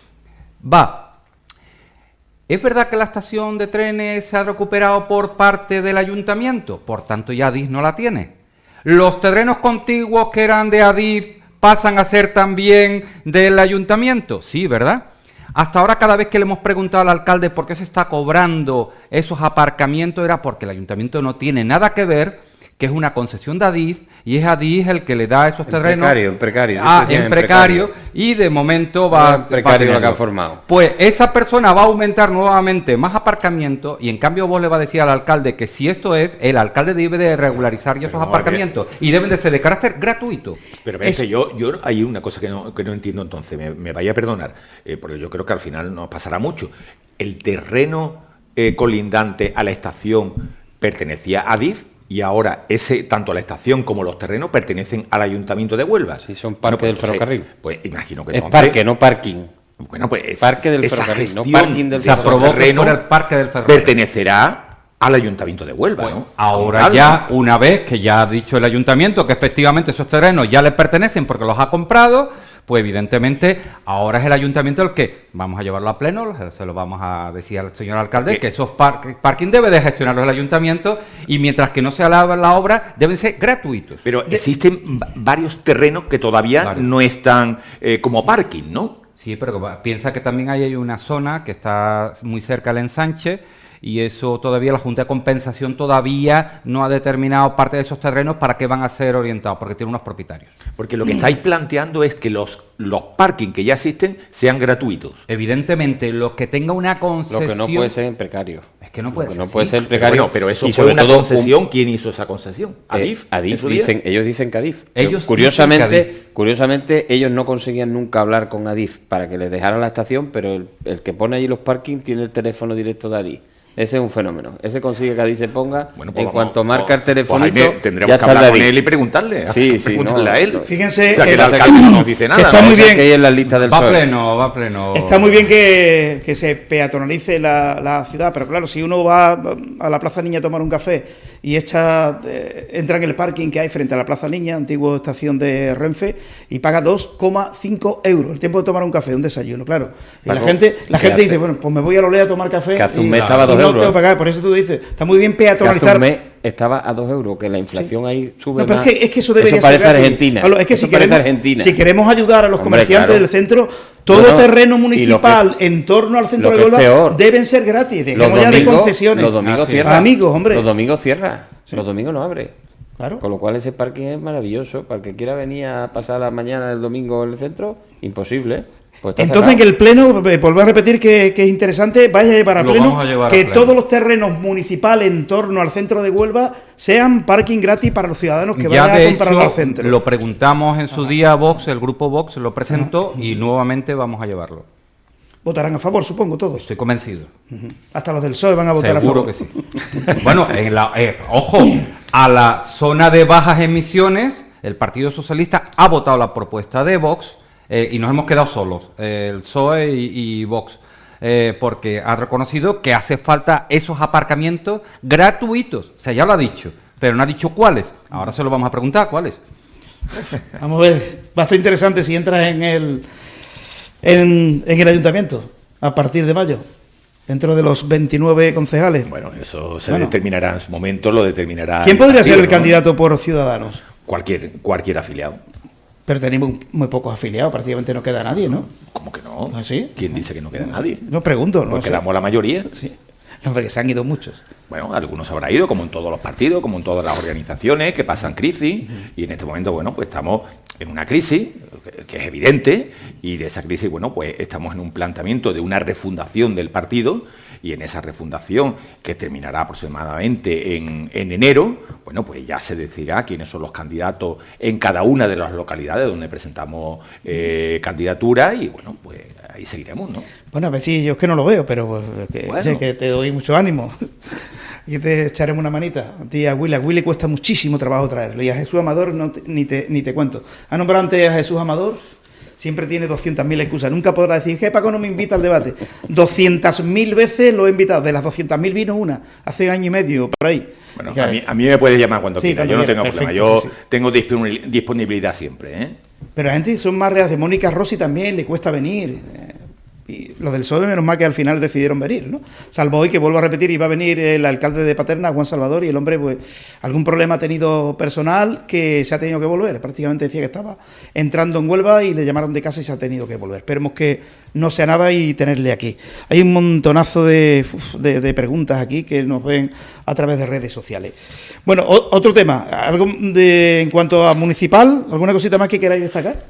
¿Es verdad que la estación de trenes se ha recuperado por parte del ayuntamiento? Por tanto, ya Adif no la tiene. ¿Los terrenos contiguos que eran de Adif pasan a ser también del ayuntamiento? Sí, ¿verdad? Hasta ahora, cada vez que le hemos preguntado al alcalde por qué se está cobrando esos aparcamientos, era porque el ayuntamiento no tiene nada que ver, que es una concesión de Adif, y es Adif el que le da esos terrenos. En precario. En precario, y de momento va precario lo que ha formado. Pues esa persona va a aumentar nuevamente más aparcamientos, y en cambio vos le va a decir al alcalde que si esto es, el alcalde debe de regularizar ya esos aparcamientos, y deben de ser de carácter gratuito. Pero es que yo hay una cosa que no entiendo entonces, me vaya a perdonar, porque yo creo que al final nos pasará mucho. El terreno colindante a la estación pertenecía a Adif, y ahora tanto la estación como los terrenos pertenecen al Ayuntamiento de Huelva. Sí, son parque del ferrocarril. Pues imagino que es parque, no parking. Bueno, pues parque del ferrocarril, no parking del ferrocarril. El parque del ferrocarril pertenecerá al Ayuntamiento de Huelva, bueno, ¿no? Ahora ya, una vez que ya ha dicho el Ayuntamiento que efectivamente esos terrenos ya le pertenecen porque los ha comprado, pues evidentemente ahora es el Ayuntamiento el que vamos a llevarlo a pleno, se lo vamos a decir al señor alcalde, que esos parking debe de gestionarlos el Ayuntamiento, y mientras que no se haga la obra deben ser gratuitos. Pero existen varios terrenos que todavía no están como parking, ¿no? Sí, pero piensa que también hay una zona que está muy cerca del ensanche, y eso todavía la Junta de Compensación todavía no ha determinado parte de esos terrenos para qué van a ser orientados, porque tiene unos propietarios. Porque lo que estáis planteando es que los parking que ya existen sean gratuitos. Evidentemente, los que tenga una concesión... Lo que no puede ser en precario. Es que no puede ser. No puede ser en precario. Pero eso fue una concesión. ¿Quién hizo esa concesión? ¿Adif? Adif, ellos dicen que Adif. Curiosamente, ellos no conseguían nunca hablar con Adif para que les dejaran la estación, pero el que pone allí los parking tiene el teléfono directo de Adif. Ese es un fenómeno. Ese consigue que Adif se ponga, pues en cuanto marca el telefonito, tendremos que hablar con él y preguntarle. Preguntarle a él. Fíjense, o sea, que el alcalde no nos dice nada. Está muy bien. Que en la lista del va pleno. Está muy bien que se peatonalice la ciudad, pero claro, si uno va a la Plaza Niña a tomar un café y entra en el parking que hay frente a la Plaza Niña, antigua estación de Renfe, y paga 2,5 euros el tiempo de tomar un café, un desayuno, claro. Y la gente dice, bueno, pues me voy a Lolea a tomar café. Que hace un mes estaba 2 euros. No tengo que pagar, por eso tú dices, está muy bien peatonalizar. Estaba a 2 euros, que la inflación ahí sube pero más. Es que eso debería eso parece ser Argentina. Es que Argentina. Si queremos ayudar a los comerciantes del centro, todo terreno municipal en torno al centro de Huelva deben ser gratis. Dejemos ya de concesiones. Los domingos cierra. Amigos, hombre. Los domingos cierra. Sí. Los domingos no abre. Claro. Con lo cual ese parking es maravilloso. Para el que quiera venir a pasar la mañana del domingo en el centro, imposible. Pues entonces, que el Pleno, volver a repetir que es interesante, vaya a llevar a pleno que todos los terrenos municipales en torno al centro de Huelva sean parking gratis para los ciudadanos que vayan a comprarlo al centro. Lo preguntamos en su día a Vox, el grupo Vox lo presentó y nuevamente vamos a llevarlo. Votarán a favor, supongo, todos. Estoy convencido. Hasta los del PSOE van a votar a favor. Seguro que sí. Bueno, ojo, a la zona de bajas emisiones, el Partido Socialista ha votado la propuesta de Vox. Y nos hemos quedado solos, el PSOE y Vox, porque ha reconocido que hace falta esos aparcamientos gratuitos. O sea, ya lo ha dicho, pero no ha dicho cuáles. Ahora se lo vamos a preguntar, ¿cuáles? Vamos a ver, va a ser interesante si entras en el ayuntamiento a partir de mayo, dentro de los 29 concejales. Bueno, eso se determinará en su momento, lo determinará... ¿Quién podría ser el candidato por Ciudadanos? Cualquier afiliado. Pero tenemos muy pocos afiliados, prácticamente no queda nadie, ¿no? ¿Cómo que no? ¿Ah, sí? ¿Quién dice que no queda nadie? No pregunto, ¿no? Porque quedamos la mayoría. Sí. No, porque se han ido muchos. Bueno, algunos habrá ido, como en todos los partidos, como en todas las organizaciones que pasan crisis, y en este momento, bueno, pues estamos en una crisis que es evidente, y de esa crisis, bueno, pues estamos en un planteamiento de una refundación del partido, y en esa refundación, que terminará aproximadamente en enero, pues bueno, pues ya se decidirá quiénes son los candidatos en cada una de las localidades donde presentamos candidaturas y, bueno, pues ahí seguiremos, ¿no? Bueno, a ver si yo es que no lo veo, pero oye, que te doy mucho ánimo. Y te echaremos una manita. A ti, a Willy cuesta muchísimo trabajo traerlo. Y a Jesús Amador ni te cuento. Ha nombrado antes a Jesús Amador, siempre tiene 200.000 excusas. Nunca podrá decir, ¿qué Paco no me invita al debate? 200.000 veces lo he invitado. De las 200.000 vino una, hace año y medio, por ahí. Bueno, a mí me puedes llamar cuando quieras. Yo no tengo problema. Yo tengo sí. disponibilidad siempre, ¿eh? Pero la gente son más reacias. Mónica Rossi también le cuesta venir. Y los del PSOE, menos mal que al final decidieron venir, ¿no? Salvo hoy, que vuelvo a repetir, iba a venir el alcalde de Paterna, Juan Salvador, y el hombre, pues, algún problema ha tenido personal que se ha tenido que volver. Prácticamente decía que estaba entrando en Huelva y le llamaron de casa y se ha tenido que volver. Esperemos que no sea nada y tenerle aquí. Hay un montonazo de preguntas aquí que nos ven a través de redes sociales. Bueno, otro tema, algo en cuanto a municipal, ¿alguna cosita más que queráis destacar?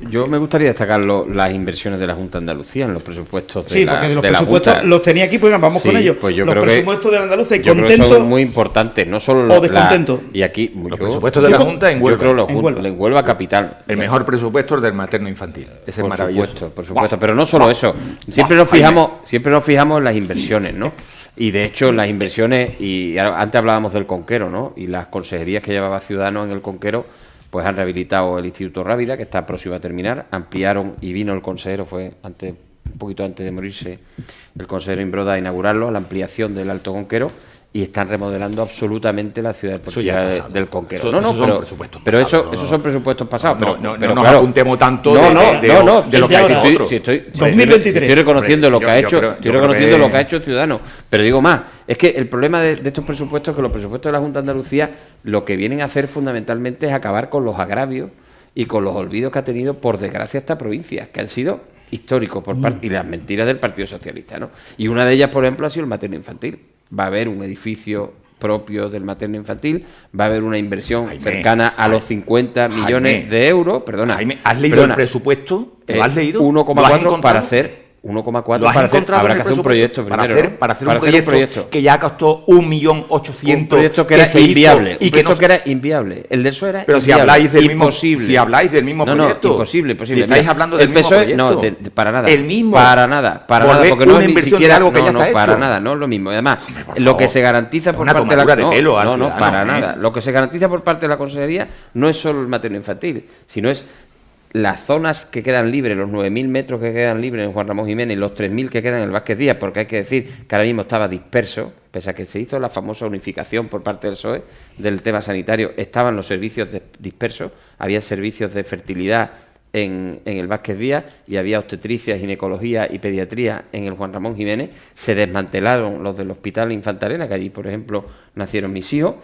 Yo me gustaría destacar las inversiones de la Junta de Andalucía en los presupuestos de la Junta. Sí, porque los presupuestos los tenía aquí, pues vamos con ellos. Pues yo los creo presupuestos de la Andalucía, yo creo que son muy importantes, no solo o descontentos. Y aquí los presupuestos de la Junta en Huelva. Yo creo en Huelva capital. El mejor presupuesto es del materno infantil. Ese es maravilloso. Por supuesto, pero no solo eso. Siempre nos fijamos en las inversiones, ¿no? Y de hecho las inversiones, y antes hablábamos del Conquero, ¿no? Y las consejerías que llevaba Ciudadanos en el Conquero, pues han rehabilitado el Instituto Rábida, que está próximo a terminar, ampliaron y vino el consejero, fue un poquito antes de morirse, el consejero Imbroda a inaugurarlo, la ampliación del Alto Conquero, y están remodelando absolutamente la ciudad deportiva del Conquero. Pero esos son presupuestos pasados. No nos apuntemos tanto de lo que ha hecho otro. 2023. Estoy reconociendo lo que ha hecho Ciudadanos. Pero digo más, es que el problema de estos presupuestos es que los presupuestos de la Junta de Andalucía lo que vienen a hacer fundamentalmente es acabar con los agravios y con los olvidos que ha tenido, por desgracia, esta provincia, que han sido históricos por parte y las mentiras del Partido Socialista, ¿no? Y una de ellas, por ejemplo, ha sido el materno infantil. Va a haber un edificio propio del materno infantil, va a haber una inversión cercana a los 50 millones de euros. Perdona. ¿Has leído el presupuesto? ¿Lo has leído? 1,4 para hacer. 1,4 para hacer. Habrá que hacer un proyecto primero. Para hacer un proyecto que ya costó 1.800.000. Un proyecto que era inviable. Un proyecto que era inviable. El del PSOE era pero inviable. Si habláis del mismo proyecto. No, imposible. Si estáis hablando del mismo proyecto. No, para nada. El mismo. Para nada. Porque no es ni siquiera algo que ya está hecho. Para nada. No es lo mismo. Además, lo que se garantiza por parte de la para nada. Lo que se garantiza por parte de la consejería no es solo el materno infantil, sino es las zonas que quedan libres, los 9.000 metros que quedan libres en Juan Ramón Jiménez y los 3.000 que quedan en el Vázquez Díaz, porque hay que decir que ahora mismo estaba disperso, pese a que se hizo la famosa unificación por parte del PSOE del tema sanitario, estaban los servicios dispersos, había servicios de fertilidad en el Vázquez Díaz y había obstetricia, ginecología y pediatría en el Juan Ramón Jiménez. Se desmantelaron los del Hospital Infanta Elena, que allí, por ejemplo, nacieron mis hijos.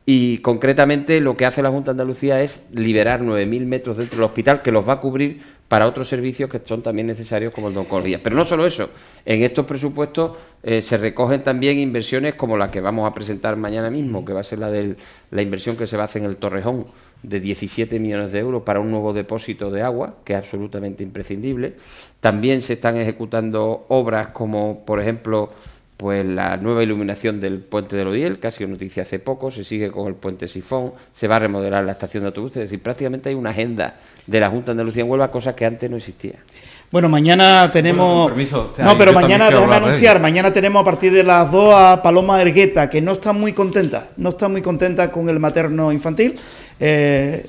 Y concretamente lo que hace la Junta de Andalucía es liberar 9.000 metros dentro del hospital, que los va a cubrir para otros servicios que son también necesarios, como el de oncología. Pero no solo eso, en estos presupuestos se recogen también inversiones como la que vamos a presentar mañana mismo, que va a ser la inversión que se va a hacer en el Torrejón, de 17 millones de euros para un nuevo depósito de agua, que es absolutamente imprescindible. También se están ejecutando obras como, por ejemplo, pues la nueva iluminación del puente del Odiel, que ha sido noticia hace poco, se sigue con el puente Sifón, se va a remodelar la estación de autobuses, es decir, prácticamente hay una agenda de la Junta de Andalucía en Huelva, cosa que antes no existía. Bueno, mañana tenemos... pero mañana, déjame anunciar, mañana tenemos a partir de las 2 a Paloma Ergueta, que no está muy contenta con el materno infantil.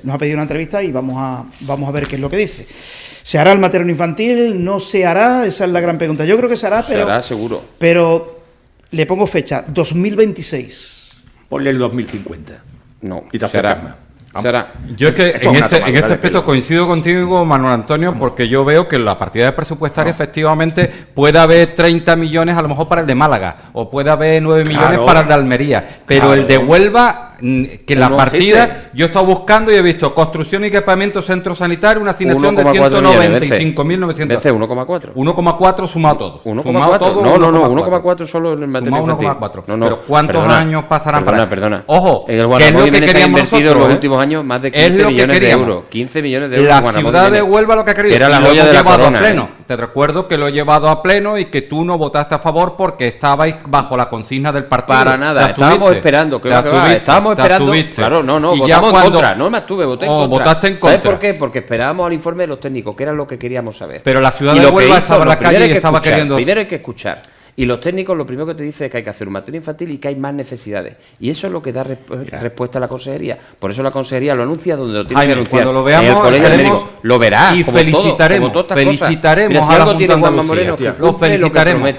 Nos ha pedido una entrevista y vamos a ver qué es lo que dice. ¿Se hará el materno infantil? ¿No se hará? Esa es la gran pregunta. Yo creo que se hará, pero... Se hará, seguro. Pero le pongo fecha, 2026. Ponle el 2050. No, y te acercas. ¿Será? Yo es que en este aspecto coincido contigo, Manuel Antonio, porque yo veo que la partida presupuestaria efectivamente puede haber 30 millones a lo mejor para el de Málaga, o puede haber 9 millones para el de Almería, pero el de Huelva, que la partida, yo he estado buscando y he visto construcción y equipamiento centro sanitario, una asignación de 195.900. 1,4. 1,4 sumado todo. 1,4. No, 1,4 solo en el material infantil. 1,4. Pero ¿cuántos años pasarán para? Perdona. Ojo, en el Guadalajara Jiménez ha invertido en los últimos años más de 15 millones de euros. 15 millones de euros. La ciudad de Huelva lo que ha querido. Era la joya de la corona. te recuerdo que lo he llevado a pleno y que tú no votaste a favor porque estabais bajo la consigna del partido. Para nada, estábamos esperando, estábamos esperando. Claro, no, votamos en contra, no me abstuve, voté en contra. Votaste en contra. ¿Sabes por qué? Porque esperábamos al informe de los técnicos, que era lo que queríamos saber. Pero la ciudad de Huelva estaba en la calle y estaba queriendo... Primero hay que escuchar. Y los técnicos lo primero que te dicen es que hay que hacer un matrimonio infantil y que hay más necesidades. Y eso es lo que da respuesta a la consejería. Por eso la consejería lo anuncia donde lo tiene que anunciar. Cuando lo veamos, en el colegio de médicos, lo verás. Y felicitaremos a la Junta de Andalucía. Lo felicitaremos.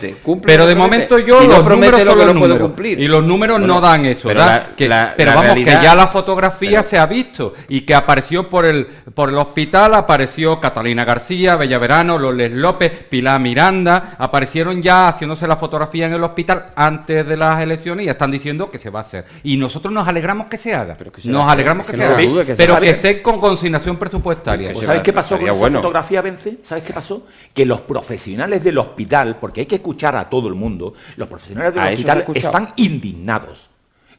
Pero de momento yo los números son los números. Y los números no dan eso. Pero vamos, que ya la fotografía se ha visto. Y que apareció por el hospital, apareció Catalina García, Bellaverano, Loles López, Pilar Miranda. Aparecieron ya haciéndose la fotografía en el hospital antes de las elecciones y ya están diciendo que se va a hacer. Y nosotros nos alegramos que se haga. Nos alegramos que se haga. Pero que esté con consignación presupuestaria. ¿Sabes qué pasó con esa fotografía, Vence? ¿Sabes qué pasó? Que los profesionales del hospital, porque hay que escuchar a todo el mundo, los profesionales del hospital están indignados.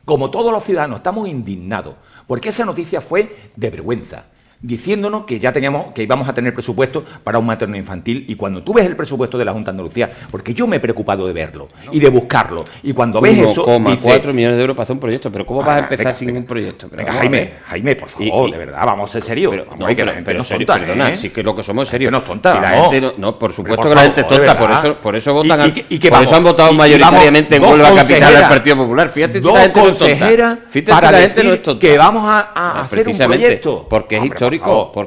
Como todos los ciudadanos, estamos indignados. Porque esa noticia fue de vergüenza, diciéndonos que ya que íbamos a tener presupuesto para un materno infantil, y cuando tú ves el presupuesto de la Junta de Andalucía, porque yo me he preocupado de verlo y de buscarlo, y cuando ves eso... 1,4 millones de euros para hacer un proyecto, pero ¿cómo vas a empezar sin un proyecto? Venga, Jaime, por favor, de verdad, vamos a ser serios. Pero no es tonta, perdona, sí que lo que somos es serios. No es tonta, si la gente no, por supuesto que la gente es tonta, por eso votan, por eso han votado mayoritariamente en Huelva Capital al Partido Popular. Fíjate si la gente no es tonta. Fíjate si la gente no es tonta. Que vamos a hacer un proyecto. Porque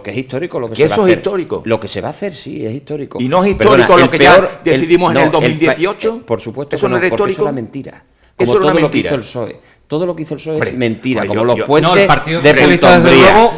es histórico, lo que se va a hacer. ¿Eso es histórico? Lo que se va a hacer, sí, es histórico. ¿Y no es histórico lo que ya decidimos en el 2018? Por supuesto ¿Eso no era histórico? Eso es una mentira. Como todo lo que hizo el PSOE. Todo lo que hizo el PSOE es mentira, como los puentes de Puntombría,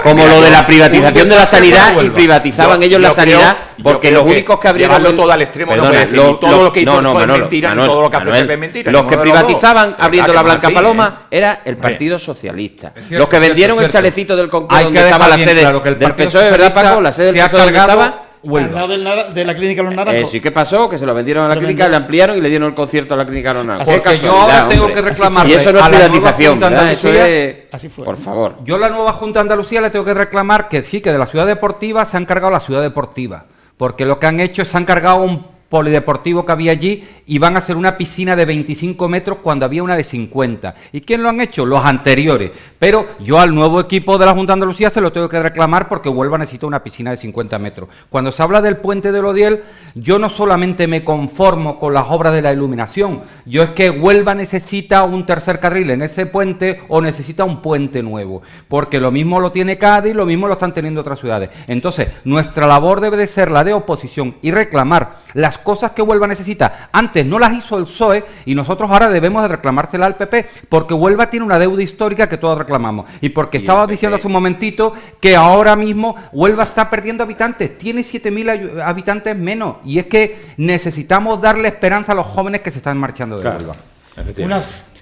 como lo de la privatización de la sanidad, y privatizaban ellos la sanidad, porque los únicos que abrieron... Llevarlo todo al extremo, todo lo que hizo el PSOE es mentira, todo lo que hace el PP es mentira. Los que privatizaban abriendo la Blanca Paloma era el Partido Socialista. Los que vendieron el chalecito del Concord donde estaba la sede del PSOE, ¿verdad, Paco? La sede del PSOE donde estaba... Al lado de la clínica Los Naranjos. Sí, ¿qué pasó? Que se lo vendieron a la clínica, le ampliaron y le dieron el concierto a la clínica Los Naranjos. Porque yo ahora tengo que reclamar. Y eso no es privatización, ¿verdad? Eso es... Así fue. Por favor. Yo a la nueva Junta de Andalucía le tengo que reclamar que sí, que de la ciudad deportiva se han cargado la ciudad deportiva. Porque lo que han hecho es se han cargado un polideportivo que había allí y van a hacer una piscina de 25 metros cuando había una de 50. ¿Y quién lo han hecho? Los anteriores. Pero yo al nuevo equipo de la Junta de Andalucía se lo tengo que reclamar porque Huelva necesita una piscina de 50 metros. Cuando se habla del puente del Odiel, yo no solamente me conformo con las obras de la iluminación, yo es que Huelva necesita un tercer carril en ese puente o necesita un puente nuevo, porque lo mismo lo tiene Cádiz, lo mismo lo están teniendo otras ciudades. Entonces, nuestra labor debe de ser la de oposición y reclamar las cosas que Huelva necesita. Antes no las hizo el PSOE y nosotros ahora debemos de reclamársela al PP, porque Huelva tiene una deuda histórica que todos reclamamos. Y porque estaba diciendo hace un momentito que ahora mismo Huelva está perdiendo habitantes, tiene 7.000 habitantes menos, y es que necesitamos darle esperanza a los jóvenes que se están marchando de Huelva.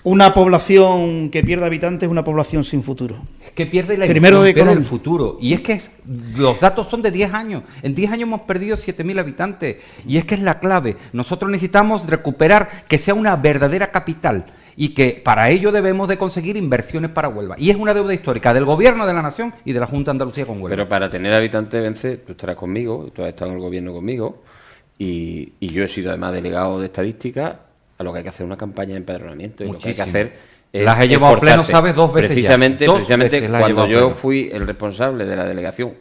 Una población que pierde habitantes es una población sin futuro. Que pierde la ilusión, pierde el futuro. Y es que los datos son de 10 años. En 10 años hemos perdido 7.000 habitantes. Y es que es la clave. Nosotros necesitamos recuperar que sea una verdadera capital. Y que para ello debemos de conseguir inversiones para Huelva. Y es una deuda histórica del Gobierno de la Nación y de la Junta de Andalucía con Huelva. Pero para tener habitantes, Vence, tú estarás conmigo, tú has estado en el Gobierno conmigo, y yo he sido además delegado de estadística. A lo que hay que hacer una campaña de empadronamiento. Y lo que hay que hacer es las he llevado a pleno, ¿sabes? 2 veces precisamente, ya. Precisamente cuando yo fui el responsable de la delegación,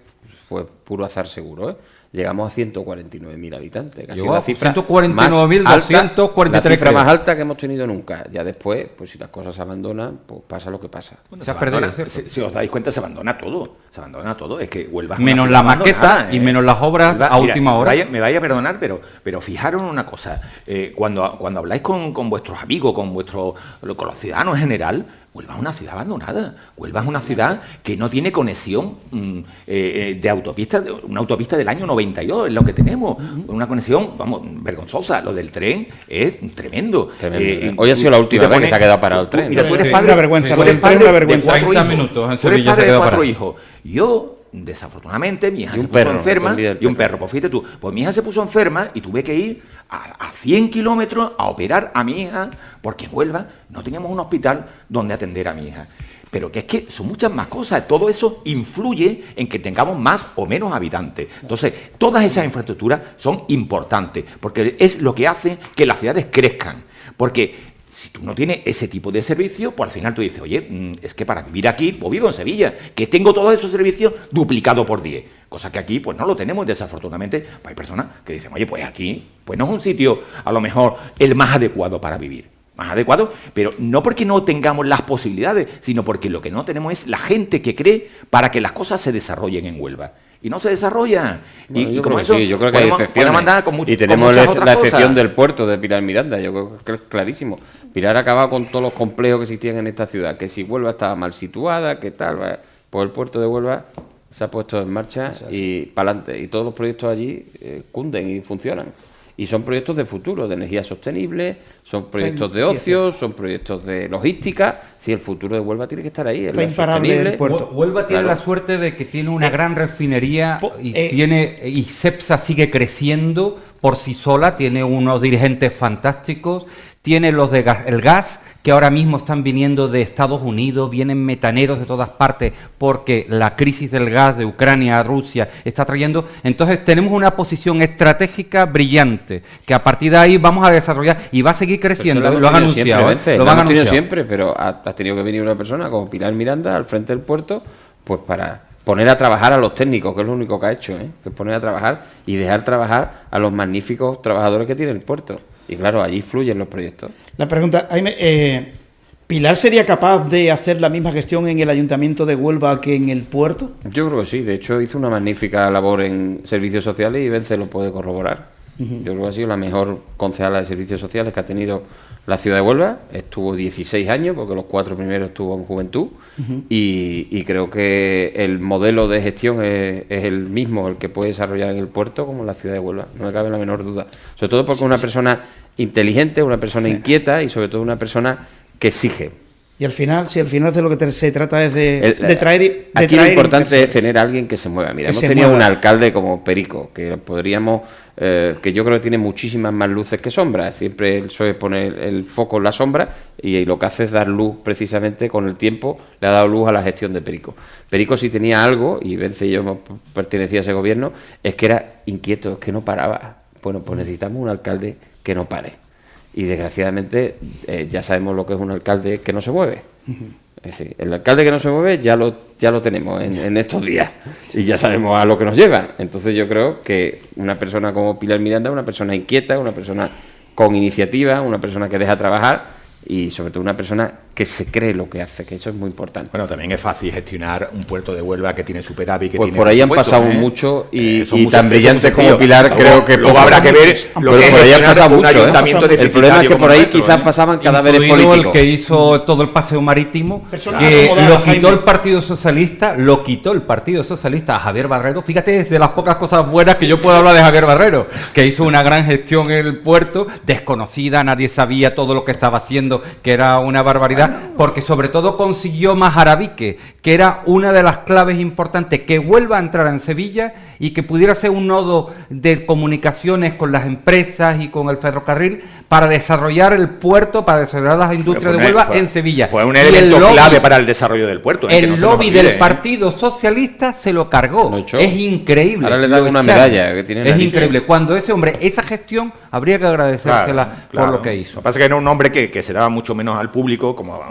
fue puro azar seguro, ¿eh? Llegamos a 149.000 habitantes. Casi una cifra 149.243. La cifra más alta que hemos tenido nunca. Ya después, pues si las cosas se abandonan, pues pasa lo que pasa. Bueno, se abandona, si os dais cuenta, se abandona todo. Se abandona todo. Es que Huelva menos la maqueta y menos las obras a última hora. Me vaya a perdonar, pero fijaros en una cosa. Cuando habláis con vuestros amigos, con los ciudadanos en general, Huelva es una ciudad abandonada. Huelva es una ciudad que no tiene conexión de autopista, una autopista del año 92 es lo que tenemos. Una conexión, vamos, vergonzosa. Lo del tren es tremendo. Hoy ha sido la última vez que se ha quedado parado el tren. Mira, tú eres padre, una vergüenza. Lo del tren es una vergüenza. 30 minutos en Sevilla se quedó parado. Yo desafortunadamente, mi hija se puso enferma y un perro. Pues fíjate tú, pues mi hija se puso enferma y tuve que ir a 100 kilómetros a operar a mi hija, porque en Huelva no teníamos un hospital donde atender a mi hija. Pero que es que son muchas más cosas, todo eso influye en que tengamos más o menos habitantes. Entonces, todas esas infraestructuras son importantes, porque es lo que hace que las ciudades crezcan. Porque si tú no tienes ese tipo de servicio, pues al final tú dices, oye, es que para vivir aquí, pues vivo en Sevilla, que tengo todos esos servicios duplicados por 10. Cosa que aquí, pues no lo tenemos, desafortunadamente. Hay personas que dicen, oye, pues aquí, pues no es un sitio, a lo mejor, el más adecuado para vivir. Más adecuado, pero no porque no tengamos las posibilidades, sino porque lo que no tenemos es la gente que cree para que las cosas se desarrollen en Huelva. Y no se desarrollan. Bueno, y como eso, sí, yo creo que hay excepciones. Y tenemos la excepción del puerto de Pilar Miranda, yo creo que es clarísimo. Pilar ha acabado con todos los complejos que existían en esta ciudad, que si Huelva estaba mal situada, que tal, pues el puerto de Huelva se ha puesto en marcha y para adelante. Y todos los proyectos allí cunden y funcionan. Y son proyectos de futuro, de energía sostenible, son proyectos de ocio, son proyectos de logística. Si el futuro de Huelva tiene que estar ahí, está imparable el puerto. Huelva tiene la suerte de que tiene una gran refinería y Cepsa sigue creciendo por sí sola, tiene unos dirigentes fantásticos, tiene los de el gas, que ahora mismo están viniendo de Estados Unidos, vienen metaneros de todas partes, porque la crisis del gas de Ucrania a Rusia está trayendo. Entonces tenemos una posición estratégica brillante, que a partir de ahí vamos a desarrollar y va a seguir creciendo, lo han anunciado. Lo han anunciado siempre, pero ha tenido que venir una persona como Pilar Miranda al frente del puerto, pues para poner a trabajar a los técnicos, que es lo único que ha hecho, que es poner a trabajar y dejar trabajar a los magníficos trabajadores que tiene el puerto. Y claro, allí fluyen los proyectos. La pregunta, Jaime, ¿Pilar sería capaz de hacer la misma gestión en el Ayuntamiento de Huelva que en el puerto? Yo creo que sí, de hecho hizo una magnífica labor en servicios sociales y Vence lo puede corroborar. Yo creo que ha sido la mejor concejala de servicios sociales que ha tenido la ciudad de Huelva. Estuvo 16 años, porque los 4 primeros estuvo en Juventud, y creo que el modelo de gestión es el mismo, el que puede desarrollar en el puerto como en la ciudad de Huelva, no me cabe la menor duda. Sobre todo porque es una persona inteligente, una persona inquieta y sobre todo una persona que exige. Y al final, si al final de lo que se trata es de traer... Aquí lo importante es tener a alguien que se mueva. Mira, hemos tenido un alcalde como Perico, que podríamos... que yo creo que tiene muchísimas más luces que sombras. Siempre el PSOE pone el foco en la sombra y lo que hace es dar luz, precisamente con el tiempo, le ha dado luz a la gestión de Perico. Perico sí tenía algo, y Vence y yo pertenecía a ese gobierno, es que era inquieto, es que no paraba. Bueno, pues necesitamos un alcalde que no pare. Y desgraciadamente ya sabemos lo que es un alcalde que no se mueve. Es decir, el alcalde que no se mueve ya lo tenemos en estos días y ya sabemos a lo que nos lleva. Entonces yo creo que una persona como Pilar Miranda es una persona inquieta, una persona con iniciativa, una persona que deja trabajar y sobre todo una persona que se cree lo que hace, que eso es muy importante. Bueno, también es fácil gestionar un puerto de Huelva que tiene superávit, que pues tiene... por ahí han pasado mucho y tan brillantes como Pilar, creo que... Luego habrá que ver lo que por ahí han pasado un mucho, ayuntamiento El problema es que por ahí quizás pasaban cadáveres políticos. El que hizo todo el paseo marítimo, que lo quitó el Partido Socialista, a Javier Barrero. Fíjate, es de las pocas cosas buenas que yo puedo hablar de Javier Barrero, que hizo una gran gestión en el puerto, desconocida, nadie sabía todo lo que estaba haciendo, que era una barbaridad, porque sobre todo consiguió Majarabique, que era una de las claves importantes, que vuelva a entrar en Sevilla y que pudiera ser un nodo de comunicaciones con las empresas y con el ferrocarril para desarrollar el puerto, para desarrollar las industrias de Huelva en Sevilla. Fue un elemento clave para el desarrollo del puerto. El lobby del Partido Socialista se lo cargó. Es increíble. Ahora le dan una medalla que tiene. Es increíble. Cuando ese hombre, esa gestión, habría que agradecérsela por lo que hizo. Lo que pasa es que era un hombre que se daba mucho menos al público, como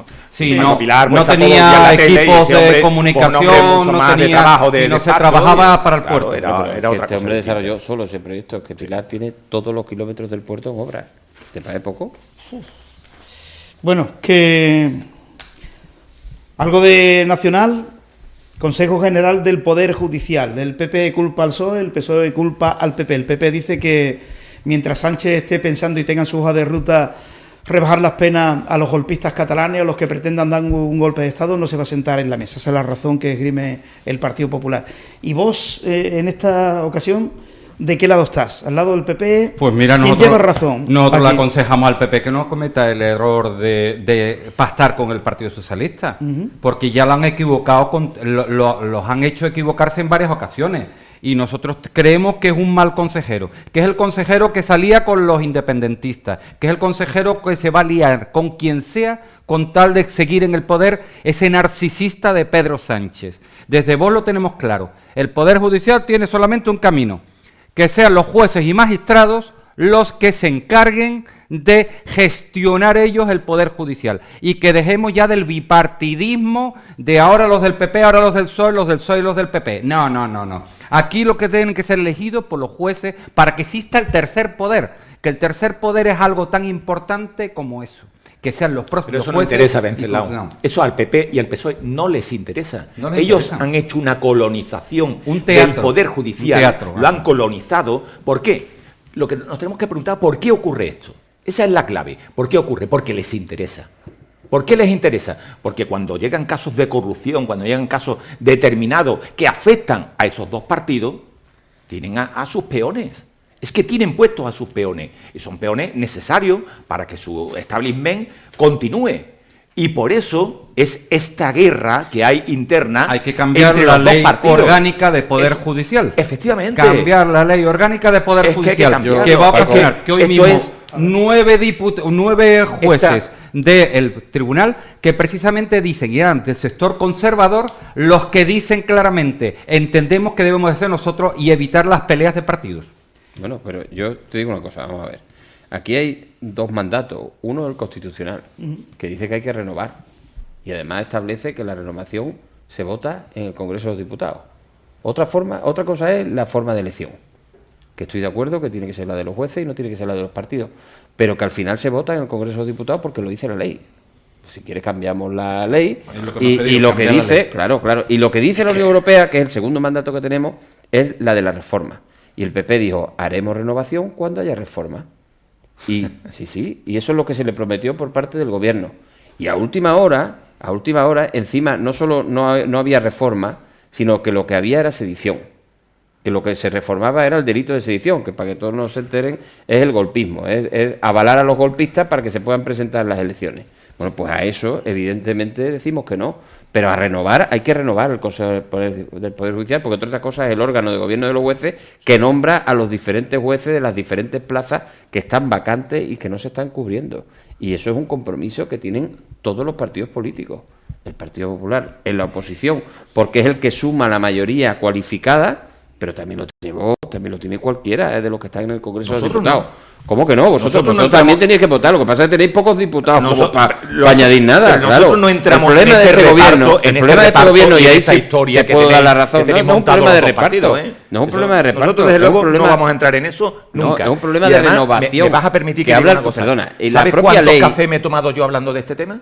Pilar, no tenía equipos de comunicación, no tenía trabajo no se trabajaba para el puerto. Este hombre desarrolló solo ese proyecto, es que Pilar tiene todos los kilómetros del puerto en obra. ¿Te parece poco? Bueno, que algo de nacional, Consejo General del Poder Judicial. El PP culpa al PSOE, el PSOE culpa al PP. El PP dice que mientras Sánchez esté pensando y tenga en su hoja de ruta rebajar las penas a los golpistas catalanes o los que pretendan dar un golpe de Estado, no se va a sentar en la mesa. Esa es la razón que esgrime el Partido Popular. Y vos, en esta ocasión, ¿de qué lado estás? ¿Al lado del PP? Pues mira, ¿Quién lleva razón? Nosotros le aconsejamos al PP que no cometa el error de pactar con el Partido Socialista, porque ya lo han equivocado, los han hecho equivocarse en varias ocasiones. Y nosotros creemos que es un mal consejero, que es el consejero que salía con los independentistas, que es el consejero que se va a liar con quien sea con tal de seguir en el poder, ese narcisista de Pedro Sánchez. Desde Vox lo tenemos claro, el Poder Judicial tiene solamente un camino, que sean los jueces y magistrados los que se encarguen de gestionar ellos el Poder Judicial y que dejemos ya del bipartidismo de ahora los del PP, ahora los del PSOE y los del PP. No. Aquí lo que tienen que ser elegidos por los jueces para que exista el tercer poder, que el tercer poder es algo tan importante como eso. Que sean los propios jueces. Pero eso no interesa, Venceslao. No. Eso al PP y al PSOE no les interesa. Ellos han hecho una colonización del Poder Judicial. Lo han colonizado. ¿Por qué? Lo que nos tenemos que preguntar, ¿por qué ocurre esto? Esa es la clave. ¿Por qué ocurre? Porque les interesa. ¿Por qué les interesa? Porque cuando llegan casos de corrupción, cuando llegan casos determinados que afectan a esos dos partidos, tienen a sus peones. Es que tienen puestos a sus peones. Y son peones necesarios para que su establishment continúe. Y por eso es esta guerra que hay interna. Hay que cambiar la ley orgánica de Poder Judicial. Efectivamente. Cambiar la ley orgánica de Poder Judicial. Que va a ocasionar que hoy mismo 9 jueces del tribunal que precisamente dicen, y eran del sector conservador, los que dicen claramente, entendemos que debemos de ser nosotros y evitar las peleas de partidos. Bueno, pero yo te digo una cosa, vamos a ver. Aquí hay dos mandatos. Uno el constitucional, que dice que hay que renovar. Y además establece que la renovación se vota en el Congreso de los Diputados. Otra cosa es la forma de elección. Que estoy de acuerdo que tiene que ser la de los jueces y no tiene que ser la de los partidos. Pero que al final se vota en el Congreso de los Diputados porque lo dice la ley. Si quieres cambiamos la ley. Y lo que dice, claro, y lo que dice la Unión Europea, que es el segundo mandato que tenemos, es la de la reforma. Y el PP dijo, haremos renovación cuando haya reforma. Y sí, y eso es lo que se le prometió por parte del gobierno. Y a última hora, encima no solo no había reforma, sino que lo que había era sedición. Que lo que se reformaba era el delito de sedición, que para que todos nos se enteren es el golpismo, es avalar a los golpistas para que se puedan presentar en las elecciones. Bueno, pues a eso evidentemente decimos que no, pero a renovar hay que renovar el Consejo del Poder Judicial, porque otra cosa es el órgano de gobierno de los jueces que nombra a los diferentes jueces de las diferentes plazas que están vacantes y que no se están cubriendo. Y eso es un compromiso que tienen todos los partidos políticos. El Partido Popular en la oposición, porque es el que suma la mayoría cualificada, pero también lo tiene Vox, también lo tiene cualquiera de los que están en el Congreso de los Diputados. No. ¿Cómo que no? Vosotros también tenéis que votar. Lo que pasa es que tenéis pocos diputados para añadir nada. Nosotros no entramos el problema en este gobierno, el problema de este gobierno, y ahí esta historia te puedo dar la razón. No es un problema de reparto. No es un problema de reparto. Nosotros, desde luego, no vamos a entrar en eso nunca. Es un problema de renovación. ¿Me vas a permitir que hablar? Perdona. ¿Sabes cuántos cafés me he tomado yo hablando de este tema?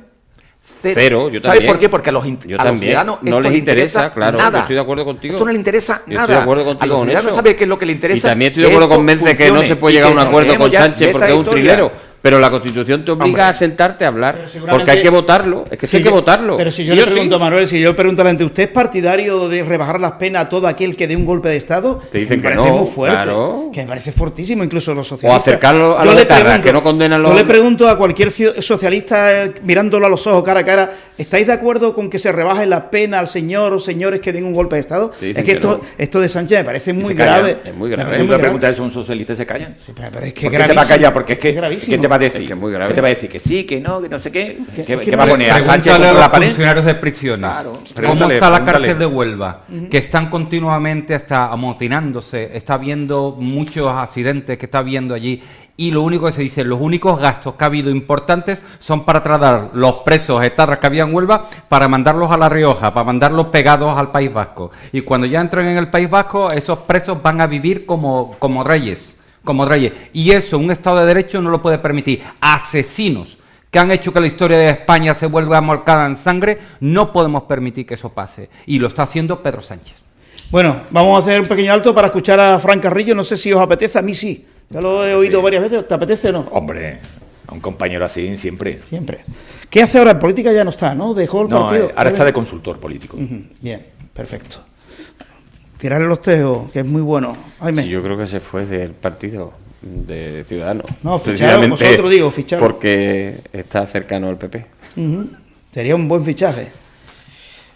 Cero, yo también. ¿Sabes por qué? Porque a los ciudadanos no les interesa, claro, nada. Yo estoy de acuerdo contigo. Esto no les interesa nada. Estoy de acuerdo contigo a los ciudadanos saben qué es lo que les interesa. Y también estoy de acuerdo con Vence que no se puede llegar a un acuerdo con Sánchez porque es un trilero. Pero la Constitución te obliga a sentarte a hablar, porque hay que votarlo. Es que sí hay que votarlo. Pero si yo le pregunto a Manuel, si yo pregunto a la gente, ¿usted es partidario de rebajar las penas a todo aquel que dé un golpe de Estado? Te dicen que me parece no, muy fuerte, claro. que me parece fortísimo, incluso los socialistas. O acercarlo a los etarras, que no condenan los... Yo le pregunto a cualquier socialista, mirándolo a los ojos cara a cara, ¿estáis de acuerdo con que se rebaje la pena al señor o señores que den un golpe de Estado? Es que esto de Sánchez me parece muy grave. Es muy grave. Una pregunta es, ¿un socialista se callan? Sí, pero es que ¿por qué se va a callar? Porque es que gravísimo. ¿qué te va a decir? Es que es muy grave. ¿Qué te va a decir? Que sí, que no sé qué. ¿Qué va a poner a Sánchez contra la pared? Funcionarios de prisiones. Claro, ¿Cómo está la cárcel de Huelva? Que están continuamente hasta amotinándose, está habiendo muchos accidentes que está habiendo allí. Y lo único que se dice, los únicos gastos que ha habido importantes son para trasladar los presos etarras que había en Huelva para mandarlos a La Rioja, para mandarlos pegados al País Vasco. Y cuando ya entren en el País Vasco, esos presos van a vivir como reyes. Y eso, un Estado de Derecho no lo puede permitir. Asesinos que han hecho que la historia de España se vuelva molcada en sangre, no podemos permitir que eso pase. Y lo está haciendo Pedro Sánchez. Bueno, vamos a hacer un pequeño alto para escuchar a Fran Carrillo. No sé si os apetece, a mí sí. Ya lo he oído varias veces. ¿Te apetece o no? Hombre, a un compañero así siempre. Siempre. ¿Qué hace ahora? En política ya no está, ¿no? Dejó el partido. Ahora está de consultor político. Bien, perfecto. tirarle los tejos, que es muy bueno. Jaime. Sí, yo creo que se fue del partido de Ciudadanos. No, ficharon, vosotros digo, ficharon. Porque está cercano al PP. Sería un buen fichaje.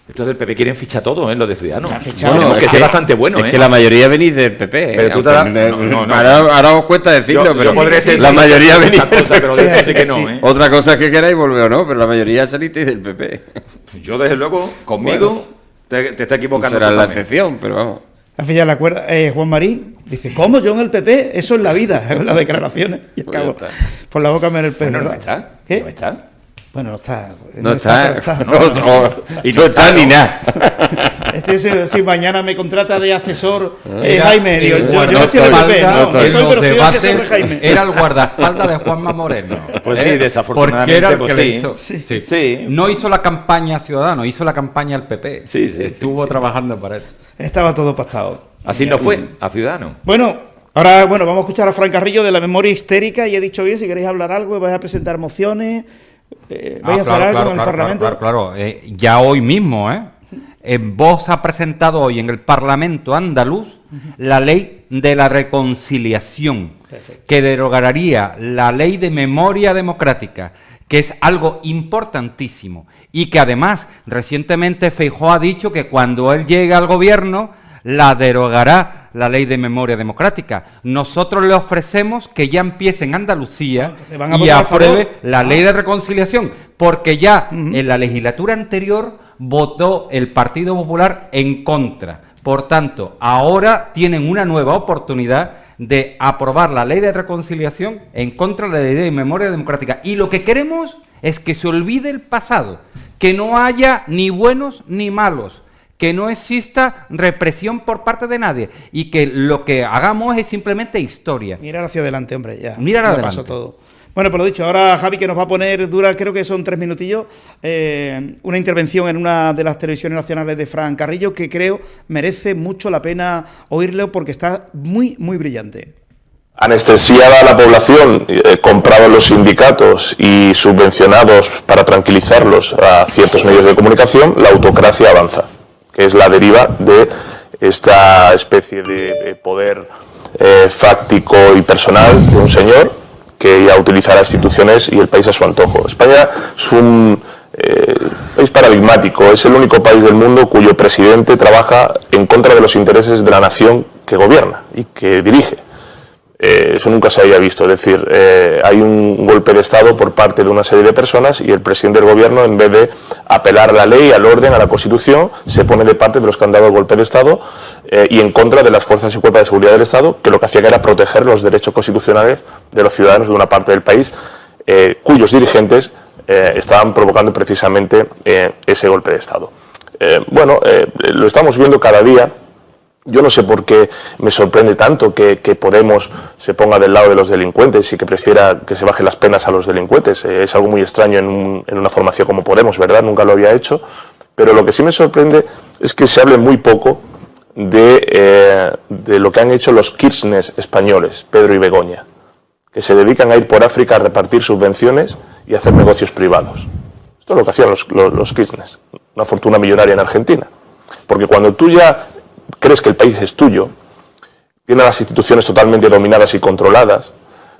Estos del PP quieren fichar todo, ¿eh? Los de Ciudadanos. Bueno, que es bastante bueno, Es que la mayoría venís del PP. Pero tú te das... No. Ahora os cuesta decirlo, pero podré ser la mayoría venís del PP. Pero de eso sí que no, ¿eh? Otra cosa es que queráis volver o no, pero la mayoría salisteis del PP. Yo, desde luego, conmigo te está equivocando. Será la excepción, pero vamos. Al fin ya la cuerda, Juan Marín dice, ¿cómo yo en el PP? Eso es la vida, es las declaraciones. Y acabo por la boca me en el pelo, Bueno, ¿verdad? no está. ¿Qué? No está. Bueno, no está. No está. Y no está ni nada. Si mañana me contrata de asesor Era, Jaime, digo, yo no estoy en el PP, no, en los pero estoy de asesor de debates Jaime. era el guardaespaldas de Juanma Moreno. Pues sí, desafortunadamente, Porque era el pues que le sí. hizo. Sí. No hizo la campaña Ciudadano, hizo la campaña al PP. Sí, Estuvo trabajando para eso. Estaba todo pactado. Así no fue, a Ciudadanos. Bueno, ahora vamos a escuchar a Fran Carrillo de la memoria histérica, y he dicho bien, si queréis hablar algo, vais a presentar mociones, vais a hacer algo en el Parlamento. Claro. Ya hoy mismo, Vox ha presentado hoy en el Parlamento andaluz la ley de la reconciliación, que derogaría la ley de memoria democrática, que es algo importantísimo, y que además recientemente Feijóo ha dicho que cuando él llegue al gobierno la derogará la ley de memoria democrática. Nosotros le ofrecemos que ya empiece en Andalucía y apruebe la ley de reconciliación, porque ya en la legislatura anterior votó el Partido Popular en contra. Por tanto, ahora tienen una nueva oportunidad de aprobar la ley de reconciliación en contra de la ley de memoria democrática. Y lo que queremos es que se olvide el pasado, que no haya ni buenos ni malos, que no exista represión por parte de nadie, y que lo que hagamos es simplemente historia. Mirar hacia adelante, hombre, ya. Mirar adelante. Pasó todo. Bueno, pues lo dicho, ahora Javi, que nos va a poner dura, creo que son 3 minutillos, una intervención en una de las televisiones nacionales de Fran Carrillo, que creo merece mucho la pena oírlo porque está muy, muy brillante. Anestesiada a la población, comprados los sindicatos y subvencionados para tranquilizarlos a ciertos medios de comunicación, la autocracia avanza, que es la deriva de esta especie de poder fáctico y personal de un señor que ya utiliza las instituciones y el país a su antojo. España es un país paradigmático, es el único país del mundo cuyo presidente trabaja en contra de los intereses de la nación que gobierna y que dirige. Eso nunca se había visto, es decir, hay un golpe de Estado por parte de una serie de personas y el presidente del gobierno, en vez de apelar a la ley, al orden, a la Constitución, se pone de parte de los que han dado el golpe de Estado y en contra de las fuerzas y cuerpos de seguridad del Estado, que lo que hacían era proteger los derechos constitucionales de los ciudadanos de una parte del país, cuyos dirigentes estaban provocando precisamente ese golpe de Estado. Lo estamos viendo cada día. Yo no sé por qué me sorprende tanto que Podemos se ponga del lado de los delincuentes y que prefiera que se bajen las penas a los delincuentes. Es algo muy extraño en una formación como Podemos, ¿verdad? Nunca lo había hecho. Pero lo que sí me sorprende es que se hable muy poco de lo que han hecho los Kirchners españoles, Pedro y Begoña, que se dedican a ir por África a repartir subvenciones y a hacer negocios privados. Esto es lo que hacían los Kirchners, una fortuna millonaria en Argentina. Porque cuando tú ya crees que el país es tuyo, tienes las instituciones totalmente dominadas y controladas,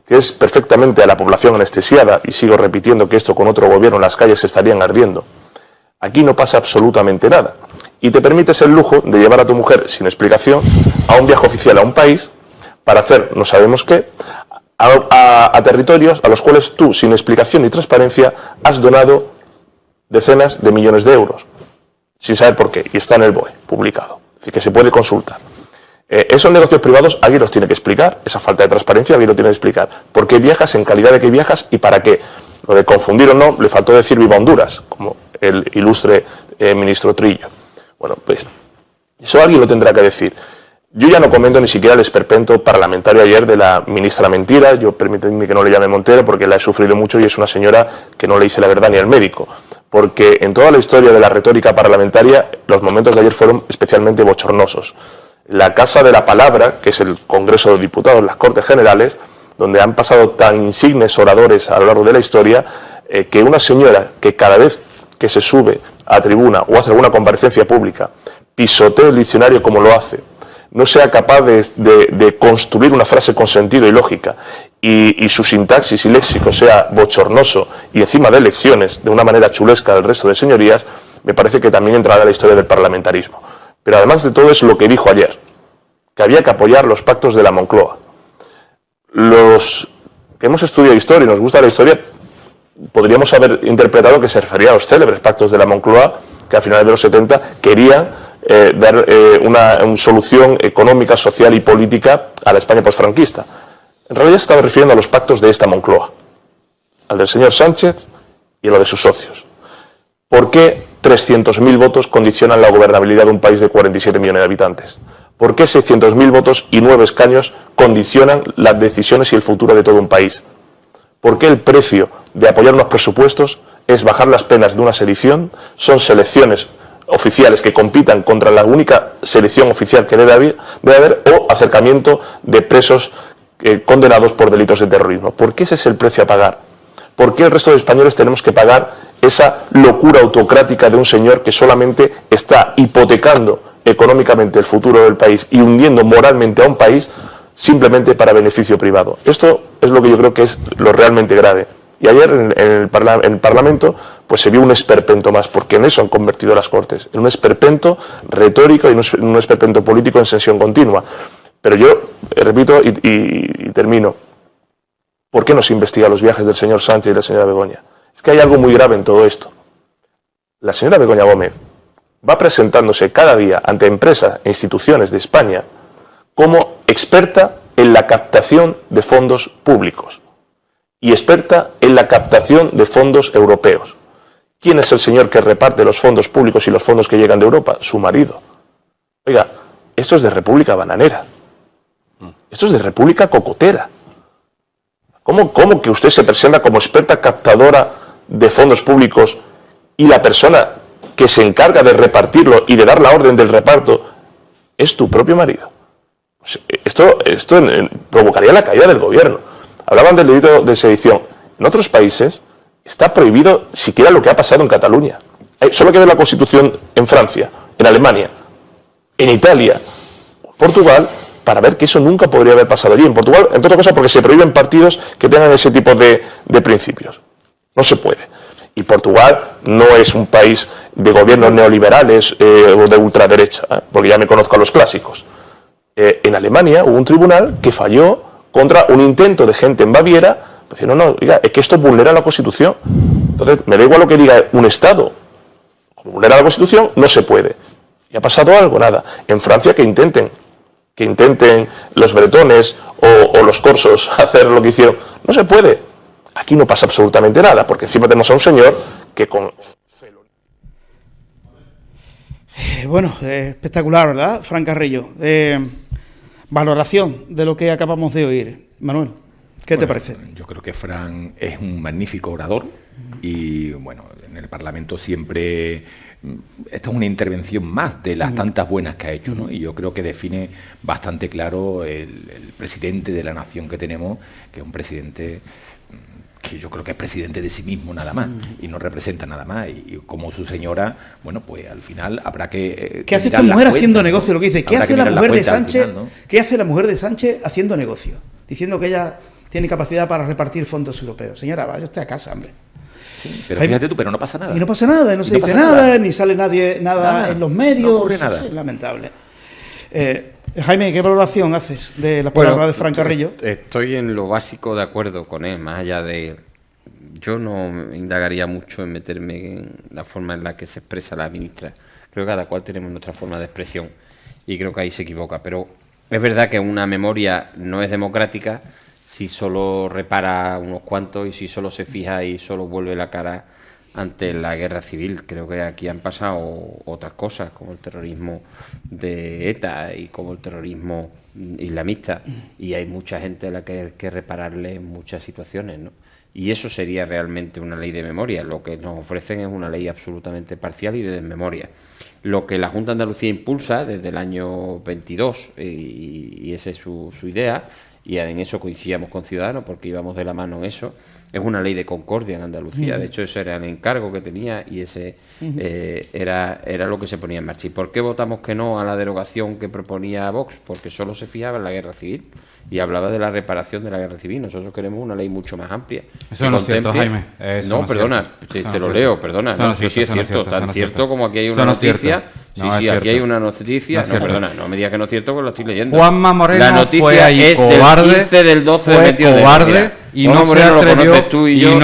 tienes perfectamente a la población anestesiada, y sigo repitiendo que esto con otro gobierno las calles estarían ardiendo. Aquí no pasa absolutamente nada. Y te permites el lujo de llevar a tu mujer sin explicación a un viaje oficial a un país para hacer no sabemos qué, a territorios a los cuales tú, sin explicación ni transparencia, has donado decenas de millones de euros, sin saber por qué, y está en el BOE, publicado. Así que se puede consultar. Esos negocios privados alguien los tiene que explicar, esa falta de transparencia alguien lo tiene que explicar. ¿Por qué viajas, en calidad de qué viajas y para qué? Lo de confundir o no, le faltó decir viva Honduras, como el ilustre ministro Trillo. Bueno, pues eso alguien lo tendrá que decir. Yo ya no comento ni siquiera el esperpento parlamentario ayer de la ministra Mentira. Yo permíteme que no le llame Montero porque la he sufrido mucho y es una señora que no le dice la verdad ni al médico. Porque en toda la historia de la retórica parlamentaria los momentos de ayer fueron especialmente bochornosos. La Casa de la Palabra, que es el Congreso de Diputados, las Cortes Generales, donde han pasado tan insignes oradores a lo largo de la historia, que una señora que cada vez que se sube a tribuna o hace alguna comparecencia pública pisotea el diccionario como lo hace, no sea capaz de construir una frase con sentido y lógica, y su sintaxis y léxico sea bochornoso y encima de elecciones, de una manera chulesca del resto de señorías, me parece que también entrará en la historia del parlamentarismo. Pero además de todo es lo que dijo ayer, que había que apoyar los pactos de la Moncloa. Los que hemos estudiado historia y nos gusta la historia, podríamos haber interpretado que se refería a los célebres pactos de la Moncloa, que a finales de los 70 querían dar una solución económica, social y política a la España posfranquista. En realidad se estaba refiriendo a los pactos de esta Moncloa, al del señor Sánchez y a lo de sus socios. ¿Por qué 300.000 votos condicionan la gobernabilidad de un país de 47 millones de habitantes? ¿Por qué 600.000 votos y 9 escaños condicionan las decisiones y el futuro de todo un país? ¿Por qué el precio de apoyar unos presupuestos es bajar las penas de una sedición? Son selecciones oficiales que compitan contra la única selección oficial que debe haber, o acercamiento de presos condenados por delitos de terrorismo. ¿Por qué ese es el precio a pagar? ¿Por qué el resto de españoles tenemos que pagar esa locura autocrática de un señor que solamente está hipotecando económicamente el futuro del país y hundiendo moralmente a un país simplemente para beneficio privado? Esto es lo que yo creo que es lo realmente grave. Y ayer en el Parlamento pues se vio un esperpento más, porque en eso han convertido las Cortes, en un esperpento retórico y un esperpento político en sesión continua. Pero yo repito y termino. ¿Por qué no se investiga los viajes del señor Sánchez y de la señora Begoña? Es que hay algo muy grave en todo esto. La señora Begoña Gómez va presentándose cada día ante empresas e instituciones de España como experta en la captación de fondos públicos y experta en la captación de fondos europeos. ¿Quién es el señor que reparte los fondos públicos y los fondos que llegan de Europa? Su marido. Oiga, esto es de República Bananera. Esto es de República Cocotera. ¿Cómo que usted se presenta como experta captadora de fondos públicos y la persona que se encarga de repartirlo y de dar la orden del reparto es tu propio marido? Pues esto provocaría la caída del gobierno. Hablaban del delito de sedición. En otros países está prohibido siquiera lo que ha pasado en Cataluña. Solo hay que ver la Constitución en Francia, en Alemania, en Italia, Portugal, para ver que eso nunca podría haber pasado allí. En Portugal, entre otras cosas, porque se prohíben partidos que tengan ese tipo de principios. No se puede. Y Portugal no es un país de gobiernos neoliberales o de ultraderecha, porque ya me conozco a los clásicos. En Alemania hubo un tribunal que falló contra un intento de gente en Baviera, diciendo, no, oiga, es que esto vulnera la Constitución. Entonces, me da igual lo que diga un Estado. Como vulnera la Constitución, no se puede. ¿Y ha pasado algo? Nada. En Francia que intenten los bretones o los corsos hacer lo que hicieron. No se puede. Aquí no pasa absolutamente nada, porque encima tenemos a un señor que con... Bueno, espectacular, ¿verdad, Fran Carrillo? Valoración de lo que acabamos de oír. Manuel, ¿qué te parece? Yo creo que Fran es un magnífico orador y, bueno, en el Parlamento siempre... Esta es una intervención más de las tantas buenas que ha hecho, ¿no? Y yo creo que define bastante claro el presidente de la nación que tenemos, que es un presidente que yo creo que es presidente de sí mismo nada más y no representa nada más. Y como su señora, bueno, pues al final habrá que... ¿Qué hace esta mujer haciendo negocio? Lo que dice, ¿qué hace la mujer de Sánchez? ¿Qué hace la mujer de Sánchez haciendo negocio? Diciendo que ella tiene capacidad para repartir fondos europeos. Señora, vaya usted a casa, hombre. Sí, pero fíjate tú, pero no pasa nada. Y no pasa nada, no se dice nada, ni sale nada en los medios. No ocurre nada. Es lamentable. Jaime, ¿qué valoración haces de las palabras de Fran Carrillo? Estoy en lo básico de acuerdo con él, más allá de... Yo no indagaría mucho en meterme en la forma en la que se expresa la ministra. Creo que cada cual tenemos nuestra forma de expresión y creo que ahí se equivoca. Pero es verdad que una memoria no es democrática si solo repara unos cuantos y si solo se fija y solo vuelve la cara ante la guerra civil. Creo que aquí han pasado otras cosas, como el terrorismo de ETA y como el terrorismo islamista, y hay mucha gente a la que hay que repararle en muchas situaciones, ¿no? Y eso sería realmente una ley de memoria. Lo que nos ofrecen es una ley absolutamente parcial y de desmemoria. Lo que la Junta de Andalucía impulsa desde el año 22, y esa es su idea, y en eso coincidíamos con Ciudadanos porque íbamos de la mano en eso, es una ley de concordia en Andalucía. De hecho, ese era el encargo que tenía y ese era lo que se ponía en marcha. ¿Y por qué votamos que no a la derogación que proponía Vox? Porque solo se fijaba en la guerra civil y hablaba de la reparación de la guerra civil. Nosotros queremos una ley mucho más amplia. Eso no es cierto, Jaime. No, perdona, te lo leo, perdona. No, sí, es cierto, tan cierto como aquí hay una noticia. Sí, aquí hay una noticia. No, perdona, no me digas que no es cierto, porque lo estoy leyendo. Juanma Moreno la noticia fue ahí es cobarde, del 15 del 12 de 22 cobarde, y no se atrevió, tú y yo,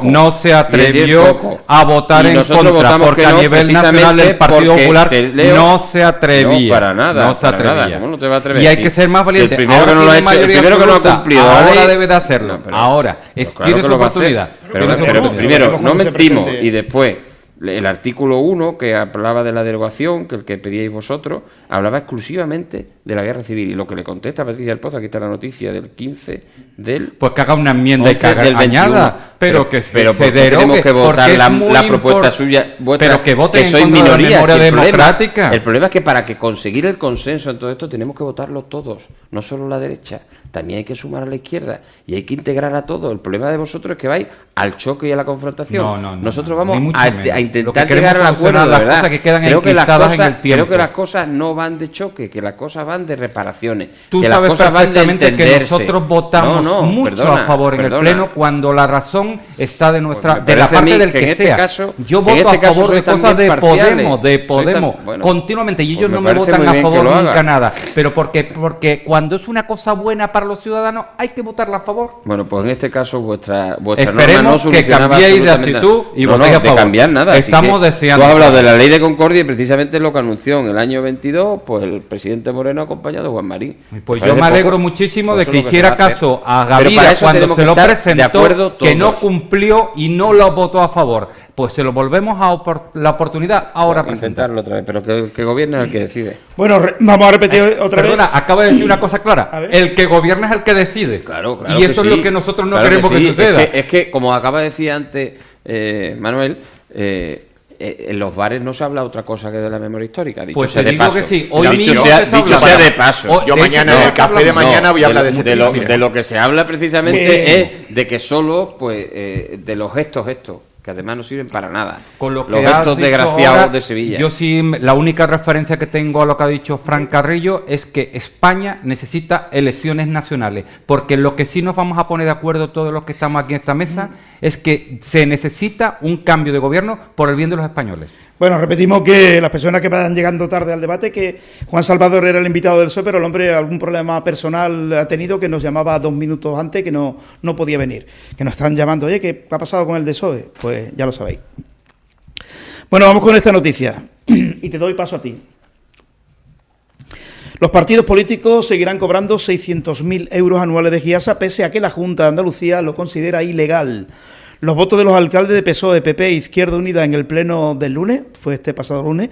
no se atrevió a votar en contra, porque a nivel nacional el Partido Popular no se atrevía. No, para nada. No se atrevía. ¿Cómo no te va a atrever? Y hay que ser más valiente. El primero que no lo ha hecho, el primero que no ha cumplido. Ahora debe de hacerlo. Ahora, tiene su oportunidad. Pero primero, no mentimos, y después... El artículo 1, que hablaba de la derogación, que el que pedíais vosotros, hablaba exclusivamente de la guerra civil. Y lo que le contesta a Patricia del Pozo, aquí está la noticia del 15 del... Pues que haga una enmienda y que añada, pero que se derogue. Tenemos que votar la propuesta suya, vuestra, pero que voten que sois en contra minoría. De la memoria democrática. El problema es que para que conseguir el consenso en todo esto tenemos que votarlo todos, no solo la derecha. También hay que sumar a la izquierda y hay que integrar a todos. El problema de vosotros es que vais al choque y a la confrontación. Nosotros vamos a intentar llegar al acuerdo, de verdad. Creo que las cosas no van de choque, que las cosas van de reparaciones. Tú que sabes las cosas perfectamente van de que nosotros votamos mucho a favor en el Pleno cuando la razón está de nuestra de la parte del que sea. Yo voto a favor de cosas de Podemos, continuamente, y ellos no me votan a favor nunca nada. Pero porque cuando es una cosa buena para los ciudadanos hay que votarla a favor. Bueno, pues en este caso vuestra esperemos norma no que cambiéis de actitud y votéis a favor. De cambiar nada. Estamos deseando. Tú has hablado de la ley de concordia y precisamente lo que anunció en el año 22, pues el presidente Moreno acompañado de Juan Marín. Pues yo me alegro muchísimo de que hiciera caso a Gaviria cuando se lo presentó, que no cumplió y no lo votó a favor. Pues se lo volvemos a la oportunidad ahora para intentarlo otra vez, pero que gobierne es el que decide. Bueno, vamos a repetir otra vez. Perdona, acabo de decir una cosa clara. El que gobierna es el que decide. Claro. Y eso es lo que nosotros no queremos que suceda. Es que, como acaba de decir antes Manuel, en los bares no se habla otra cosa que de la memoria histórica. Dicho pues sea te de digo paso. que sí. Dicho sea de paso. Yo mañana en el café de mañana voy a hablar de lo que se habla precisamente es de que solo, pues, de los gestos estos, que además no sirven para nada. Con lo que los gestos desgraciados ahora, de Sevilla. Yo sí, la única referencia que tengo a lo que ha dicho Fran Carrillo es que España necesita elecciones nacionales, porque lo que sí nos vamos a poner de acuerdo todos los que estamos aquí en esta mesa es que se necesita un cambio de gobierno por el bien de los españoles. Bueno, repetimos que las personas que vayan llegando tarde al debate, que Juan Salvador era el invitado del PSOE, pero el hombre algún problema personal ha tenido, que nos llamaba 2 minutos antes, que no podía venir, que nos están llamando. Oye, ¿qué ha pasado con el de PSOE? Pues ya lo sabéis. Bueno, vamos con esta noticia y te doy paso a ti. Los partidos políticos seguirán cobrando 600.000 euros anuales de GIASA, pese a que la Junta de Andalucía lo considera ilegal. Los votos de los alcaldes de PSOE, PP e Izquierda Unida en el pleno del lunes, fue este pasado lunes,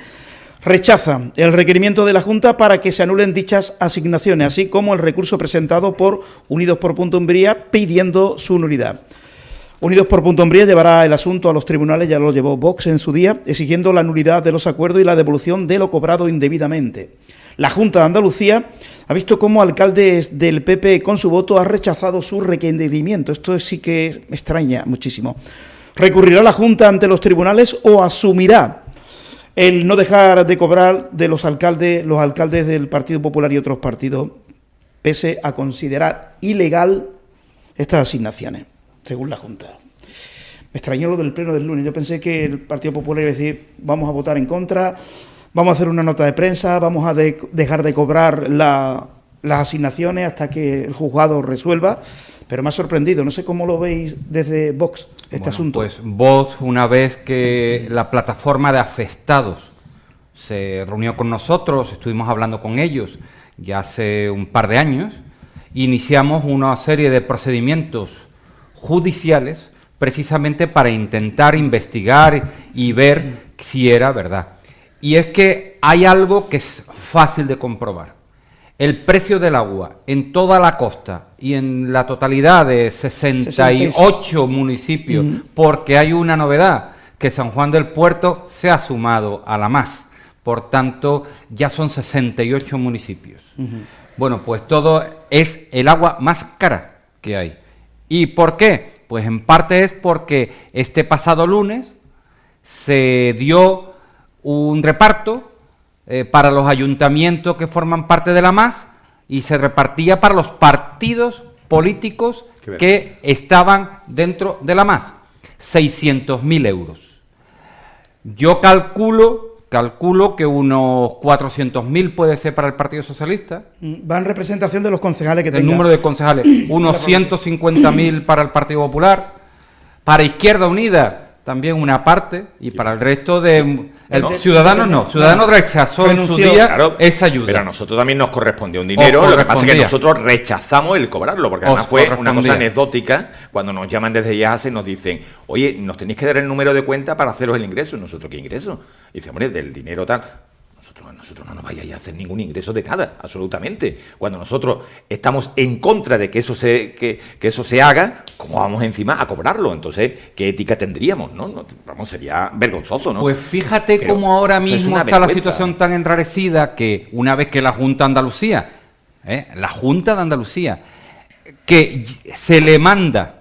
rechazan el requerimiento de la Junta para que se anulen dichas asignaciones, así como el recurso presentado por Unidos por Punto Umbría pidiendo su nulidad. Unidos por Punto Umbría llevará el asunto a los tribunales, ya lo llevó Vox en su día, exigiendo la nulidad de los acuerdos y la devolución de lo cobrado indebidamente. La Junta de Andalucía ha visto cómo alcaldes del PP con su voto ha rechazado su requerimiento. Esto sí que me extraña muchísimo. ¿Recurrirá la Junta ante los tribunales o asumirá el no dejar de cobrar de los alcaldes del Partido Popular y otros partidos, pese a considerar ilegal estas asignaciones, según la Junta? Me extrañó lo del pleno del lunes. Yo pensé que el Partido Popular iba a decir, vamos a votar en contra, vamos a hacer una nota de prensa, vamos a dejar de cobrar las asignaciones hasta que el juzgado resuelva, pero me ha sorprendido. No sé cómo lo veis desde Vox asunto. Pues Vox, una vez que la plataforma de afectados se reunió con nosotros, estuvimos hablando con ellos ya hace un par de años, iniciamos una serie de procedimientos judiciales precisamente para intentar investigar y ver si era verdad. Y es que hay algo que es fácil de comprobar. El precio del agua en toda la costa y en la totalidad de 68 municipios, porque hay una novedad, que San Juan del Puerto se ha sumado a la más. Por tanto, ya son 68 municipios. Bueno, pues todo es el agua más cara que hay. ¿Y por qué? Pues en parte es porque este pasado lunes se dio un reparto para los ayuntamientos que forman parte de la MAS y se repartía para los partidos políticos que estaban dentro de la MAS. 600.000 euros. Yo calculo que unos 400.000 puede ser para el Partido Socialista. Va en representación de los concejales que tenga. El número de concejales. Unos 150.000 para el Partido Popular. Para Izquierda Unida también una parte. Y para el resto de... Ciudadanos no. Ciudadanos rechazó en su día esa ayuda. Pero a nosotros también nos correspondió un dinero. Lo que pasa es que nosotros rechazamos el cobrarlo. Porque además fue una cosa anecdótica. Cuando nos llaman desde IASE y nos dicen, oye, nos tenéis que dar el número de cuenta para haceros el ingreso. ¿Y nosotros qué ingreso? Y dice, hombre, del dinero tal... Nosotros no nos vayáis a hacer ningún ingreso de nada, absolutamente. Cuando nosotros estamos en contra de que eso se haga, ¿cómo vamos encima a cobrarlo? Entonces, ¿qué ética tendríamos? ¿No? Vamos, sería vergonzoso, ¿no? Pues fíjate cómo ahora mismo está la situación tan enrarecida que una vez que la Junta de Andalucía, que se le manda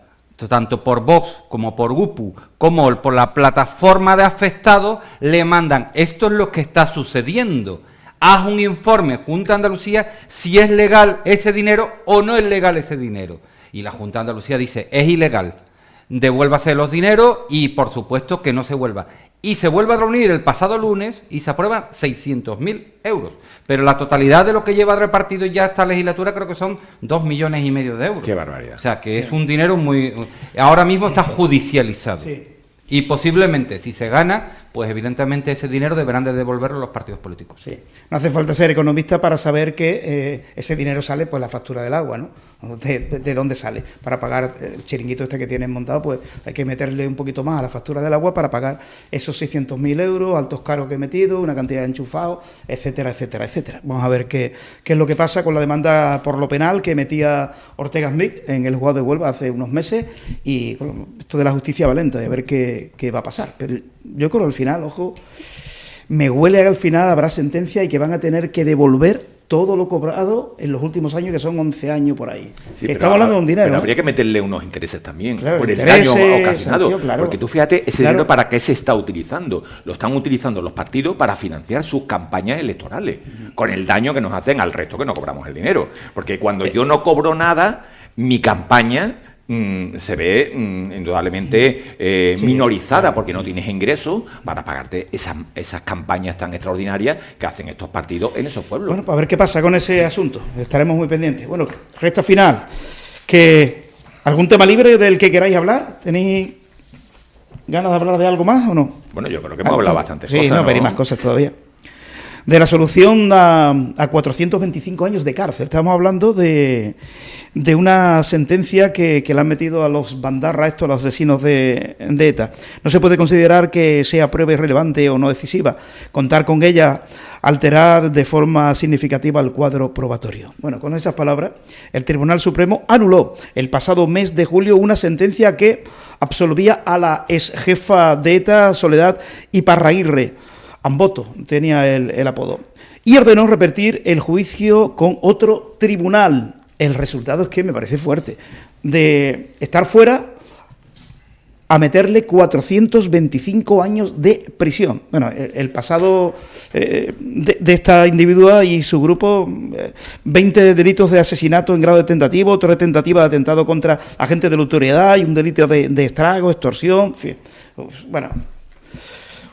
tanto por Vox como por GUPU, como por la plataforma de afectados, le mandan, esto es lo que está sucediendo. Haz un informe, Junta de Andalucía, si es legal ese dinero o no es legal ese dinero. Y la Junta de Andalucía dice, es ilegal, devuélvase los dineros y por supuesto que no se vuelva. Y se vuelve a reunir el pasado lunes y se aprueban 600.000 euros. Pero la totalidad de lo que lleva repartido ya esta legislatura creo que son 2,5 millones de euros. ¡Qué barbaridad! O sea, que es un dinero muy... Ahora mismo está judicializado. Sí. Y posiblemente, si se gana, pues evidentemente ese dinero deberán de devolverlo a los partidos políticos. Sí. No hace falta ser economista para saber que ese dinero sale pues la factura del agua, ¿no? ¿De dónde sale? Para pagar el chiringuito este que tienen montado, pues hay que meterle un poquito más a la factura del agua para pagar esos 600.000 euros, altos cargos que he metido, una cantidad de enchufados, etcétera, etcétera, etcétera. Vamos a ver qué es lo que pasa con la demanda por lo penal que metía Ortega Smith en el juzgado de Huelva hace unos meses y bueno, esto de la justicia valenta, de ver qué va a pasar. Pero yo creo que al final, ojo, me huele a que al final habrá sentencia y que van a tener que devolver todo lo cobrado en los últimos años, que son 11 años por ahí. Sí, estamos hablando de un dinero. Pero habría que meterle unos intereses también, claro, por el daño ocasionado. Claro. Porque tú fíjate, ese dinero ¿para qué se está utilizando? Lo están utilizando los partidos para financiar sus campañas electorales, con el daño que nos hacen al resto que no cobramos el dinero. Porque cuando yo no cobro nada, mi campaña... se ve indudablemente minorizada porque no tienes ingresos para pagarte esas campañas tan extraordinarias que hacen estos partidos en esos pueblos. Bueno, pues a ver qué pasa con ese asunto. Estaremos muy pendientes. Bueno, recta final. ¿Algún tema libre del que queráis hablar? ¿Tenéis ganas de hablar de algo más o no? Bueno, yo creo que hemos hablado bastantes cosas. Sí, no, pero hay más cosas todavía. De la solución a 425 años de cárcel. Estamos hablando de una sentencia que le han metido a los bandarras, a los asesinos de ETA. No se puede considerar que sea prueba irrelevante o no decisiva. Contar con ella alterar de forma significativa el cuadro probatorio. Bueno, con esas palabras, el Tribunal Supremo anuló el pasado mes de julio una sentencia que absolvía a la ex jefa de ETA, Soledad Iparraguirre. Amboto tenía el apodo. Y ordenó repetir el juicio con otro tribunal. El resultado es que me parece fuerte. De estar fuera a meterle 425 años de prisión. Bueno, el pasado de esta individua y su grupo, 20 delitos de asesinato en grado de tentativa, otra tentativa de atentado contra agentes de la autoridad y un delito de estrago, extorsión, en fin. Bueno,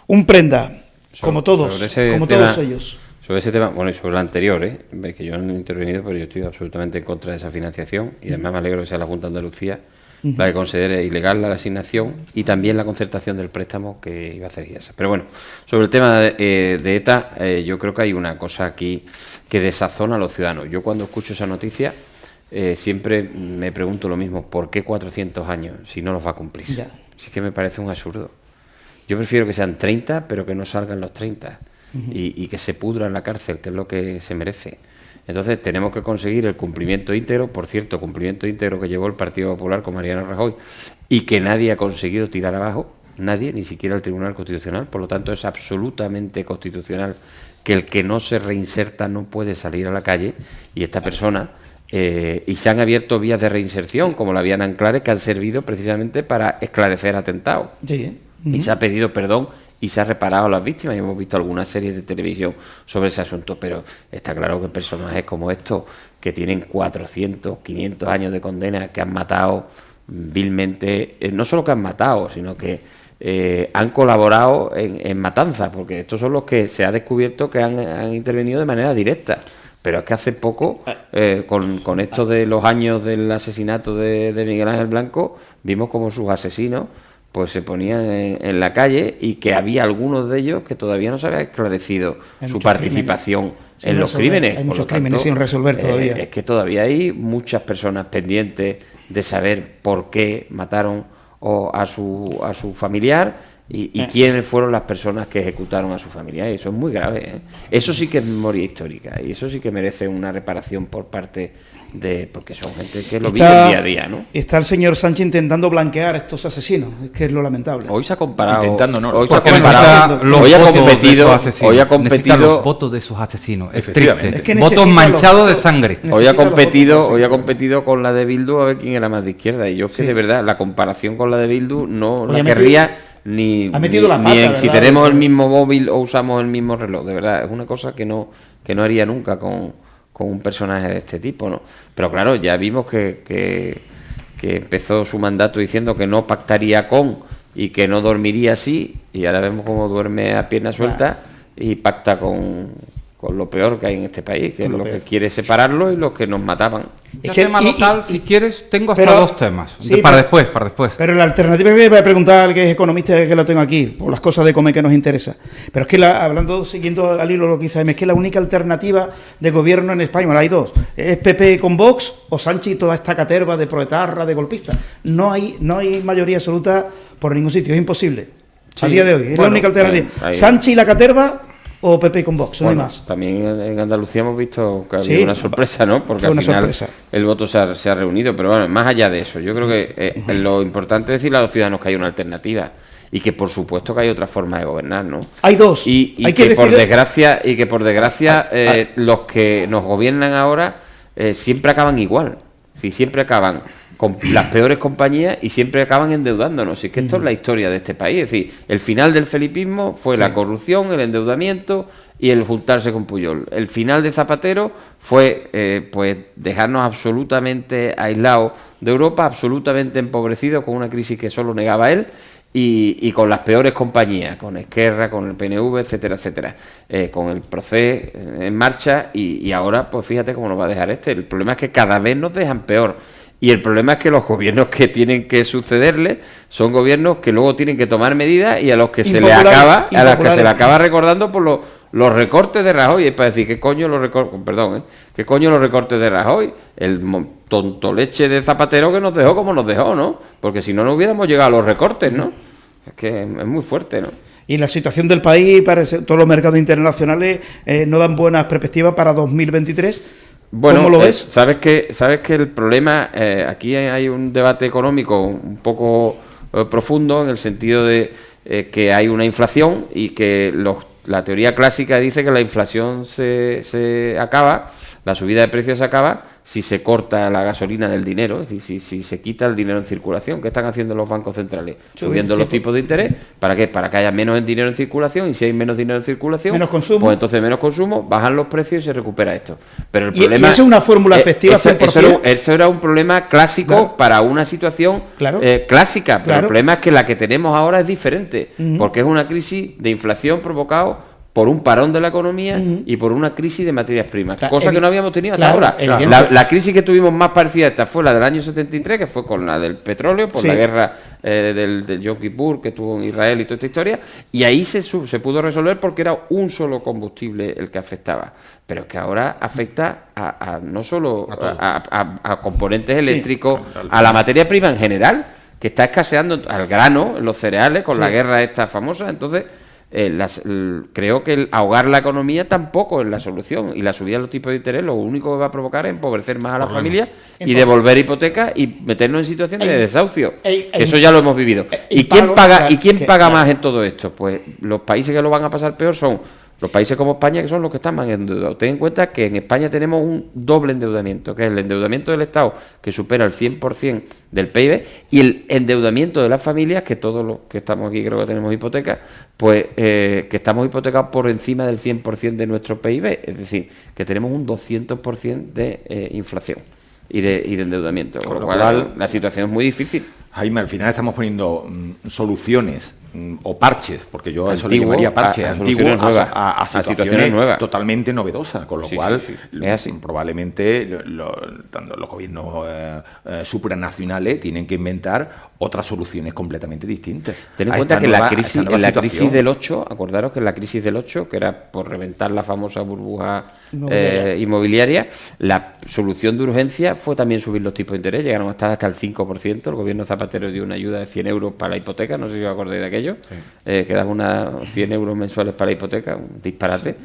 un prenda. Como todos ellos. Sobre ese tema, bueno, y sobre el anterior, que yo no he intervenido, pero yo estoy absolutamente en contra de esa financiación y además me alegro que sea la Junta de Andalucía la que considere ilegal la asignación y también la concertación del préstamo que iba a hacer IASA. Pero bueno, sobre el tema de ETA, yo creo que hay una cosa aquí que desazona a los ciudadanos. Yo cuando escucho esa noticia siempre me pregunto lo mismo, ¿por qué 400 años si no los va a cumplir? Ya. Si es que me parece un absurdo. Yo prefiero que sean 30, pero que no salgan los 30 y que se pudra en la cárcel, que es lo que se merece. Entonces tenemos que conseguir el cumplimiento íntegro, por cierto, cumplimiento íntegro que llevó el Partido Popular con Mariano Rajoy y que nadie ha conseguido tirar abajo, nadie, ni siquiera el Tribunal Constitucional. Por lo tanto, es absolutamente constitucional que el que no se reinserta no puede salir a la calle, y esta persona... y se han abierto vías de reinserción, como la vía Nanclares, que han servido precisamente para esclarecer atentados. Sí. Y se ha pedido perdón y se ha reparado a las víctimas, y hemos visto algunas series de televisión sobre ese asunto, pero está claro que personajes como estos, que tienen 400, 500 años de condena, que han matado vilmente, no solo que han matado, sino que han colaborado en matanzas, porque estos son los que se ha descubierto que han intervenido de manera directa. Pero es que hace poco, con esto de los años del asesinato de Miguel Ángel Blanco, vimos como sus asesinos pues se ponían en la calle, y que había algunos de ellos que todavía no se había esclarecido su participación en los crímenes. Hay muchos crímenes sin resolver todavía. Es que todavía hay muchas personas pendientes de saber por qué mataron a su familiar. Y quiénes fueron las personas que ejecutaron a su familia. Y eso es muy grave, ¿eh? Eso sí que es memoria histórica, y eso sí que merece una reparación por parte de... porque son gente que lo vive día a día, ¿no? Está el señor Sánchez intentando blanquear a estos asesinos, es que es lo lamentable. Hoy se ha comparado... Intentando, no. Hoy se ha comparado... Hoy ha competido los votos de sus asesinos. Es triste. Es que votos manchados de sangre. Hoy ha competido con la de Bildu, a ver quién era más de izquierda. Y yo que de verdad, la comparación con la de Bildu no la querría... Ni si tenemos el mismo móvil o usamos el mismo reloj, de verdad, es una cosa que no haría nunca con un personaje de este tipo, ¿no? Pero claro, ya vimos que empezó su mandato diciendo que no pactaría con, y que no dormiría así, y ahora vemos cómo duerme a pierna suelta y pacta con lo peor que hay en este país, que es lo que quiere separarlo y los que nos mataban. Es que, si quieres, tengo hasta dos temas. Sí, para después. Pero la alternativa que me voy a preguntar al que es economista, que lo tengo aquí, por las cosas de comer que nos interesa. Pero es que, siguiendo al hilo lo que dice Jaime, es que la única alternativa de gobierno en España, bueno, hay dos, es PP con Vox o Sánchez y toda esta caterva de proetarra, de golpistas. No hay mayoría absoluta por ningún sitio, es imposible. A día de hoy, es la única alternativa. Sánchez y la caterva... o PP con Vox, no hay más. También en Andalucía hemos visto que había una sorpresa, ¿no? Porque al final el voto se ha reunido. Pero bueno, más allá de eso, yo creo que lo importante es decirle a los ciudadanos que hay una alternativa, y que por supuesto que hay otra forma de gobernar, ¿no? Hay dos. Y que por desgracia los que nos gobiernan ahora siempre acaban igual. Sí, siempre acaban con las peores compañías y siempre acaban endeudándonos. Y es que esto es la historia de este país. Es decir, el final del felipismo fue la corrupción, el endeudamiento y el juntarse con Pujol. El final de Zapatero fue pues dejarnos absolutamente aislados de Europa, absolutamente empobrecidos, con una crisis que solo negaba él, y con las peores compañías, con Esquerra, con el PNV, etcétera, etcétera, con el Procés en marcha, y ahora pues fíjate cómo nos va a dejar este. El problema es que cada vez nos dejan peor. Y el problema es que los gobiernos que tienen que sucederle son gobiernos que luego tienen que tomar medidas, y a los que se le acaba recordando por los recortes de Rajoy. Es para decir, ¿qué coño los recortes de Rajoy? El tonto leche de Zapatero que nos dejó como nos dejó, ¿no? Porque si no, no hubiéramos llegado a los recortes, ¿no? Es que es muy fuerte, ¿no? Y la situación del país, parece, todos los mercados internacionales no dan buenas perspectivas para 2023. Bueno, ¿cómo lo ves? Sabes que el problema, aquí hay un debate económico un poco profundo, en el sentido de que hay una inflación, y que la teoría clásica dice que la inflación se acaba, la subida de precios se acaba si se corta la gasolina del dinero, es decir, si se quita el dinero en circulación. ¿Qué están haciendo los bancos centrales? Subiendo los tipos de interés. ¿Para qué? Para que haya menos dinero en circulación, y si hay menos dinero en circulación, menos consumo. Pues entonces menos consumo, bajan los precios y se recupera esto. Pero el problema, ¿y eso es una fórmula efectiva? Eso era un problema clásico para una situación clásica, pero el problema es que la que tenemos ahora es diferente, porque es una crisis de inflación provocada por un parón de la economía y por una crisis de materias primas, cosa que no habíamos tenido hasta ahora. La crisis que tuvimos más parecida a esta fue la del año 73, que fue con la del petróleo, por la guerra del Yom Kippur que tuvo en Israel y toda esta historia, y ahí se pudo resolver porque era un solo combustible el que afectaba. Pero es que ahora afecta no solo a componentes eléctricos, a la materia prima en general, que está escaseando, al grano, los cereales, con la guerra esta famosa. Entonces, creo que el ahogar la economía tampoco es la solución, y la subida de los tipos de interés lo único que va a provocar es empobrecer más a las familias y devolver hipotecas y meternos en situaciones de desahucio. Eso ya lo hemos vivido. ¿Y quién paga más en todo esto? Pues los países que lo van a pasar peor son los países como España, que son los que están más endeudados. Ten en cuenta que en España tenemos un doble endeudamiento, que es el endeudamiento del Estado, que supera el 100% del PIB, y el endeudamiento de las familias, que todos los que estamos aquí creo que tenemos hipotecas, pues que estamos hipotecados por encima del 100% de nuestro PIB. Es decir, que tenemos un 200% de inflación y de endeudamiento. Con lo cual la situación es muy difícil. Jaime, al final estamos poniendo soluciones o parches, porque yo eso le llamaría parches antiguos a situaciones nuevas, totalmente novedosas, con lo cual probablemente tanto los gobiernos supranacionales tienen que inventar otras soluciones completamente distintas. Ten en cuenta que en la crisis del 8, acordaros que en la crisis del 8, que era por reventar la famosa burbuja inmobiliaria, la solución de urgencia fue también subir los tipos de interés, llegaron a estar hasta el 5%, el gobierno Zapatero dio una ayuda de 100 euros para la hipoteca, no sé si os acordáis de aquello, que daba 100 euros mensuales para la hipoteca, un disparate,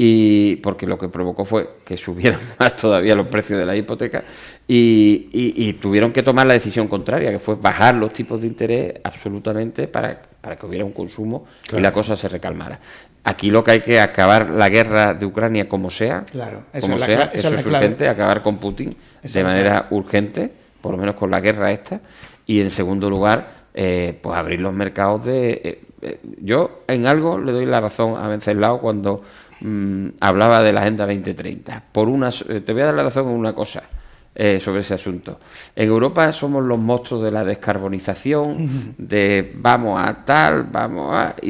y porque lo que provocó fue que subieran más todavía los precios de la hipoteca y tuvieron que tomar la decisión contraria, que fue bajar los tipos de interés absolutamente para que hubiera un consumo y la cosa se recalmara. Aquí lo que hay que acabar la guerra de Ucrania como sea, eso es urgente, acabar con Putin de manera urgente, por lo menos con la guerra esta, y en segundo lugar, pues abrir los mercados yo en algo le doy la razón a Venceslao cuando hablaba de la Agenda 2030. Te voy a dar la razón en una cosa sobre ese asunto. En Europa somos los monstruos de la descarbonización, y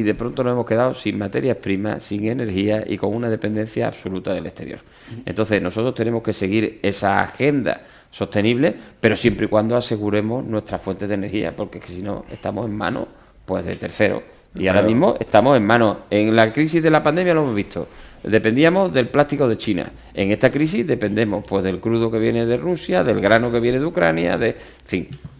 de pronto nos hemos quedado sin materias primas, sin energía y con una dependencia absoluta del exterior. Entonces nosotros tenemos que seguir esa agenda sostenible, pero siempre y cuando aseguremos nuestras fuentes de energía, porque si no estamos en manos pues de terceros. Y ahora mismo estamos en manos. En la crisis de la pandemia lo hemos visto. Dependíamos del plástico de China. En esta crisis dependemos pues del crudo que viene de Rusia, del grano que viene de Ucrania, de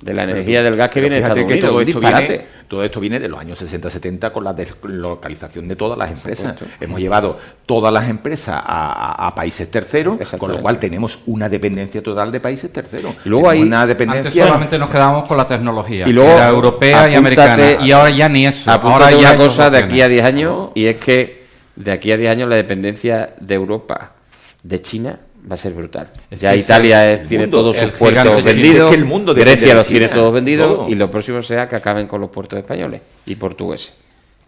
la energía del gas que viene de Estados Unidos. Todo esto viene de los años 60-70 con la deslocalización de todas las empresas. Hemos llevado todas las empresas a países terceros, con lo cual tenemos una dependencia total de países terceros. Y luego hay una dependencia. Antes solamente nos quedábamos con la tecnología, y luego, era europea y americana, y ahora ya ni eso. Ahora hay una cosa de aquí a 10 años, y es que de aquí a 10 años la dependencia de Europa de China va a ser brutal. Ya Italia tiene todos sus puertos vendidos, Grecia los tiene todos vendidos, y lo próximo será que acaben con los puertos españoles y portugueses.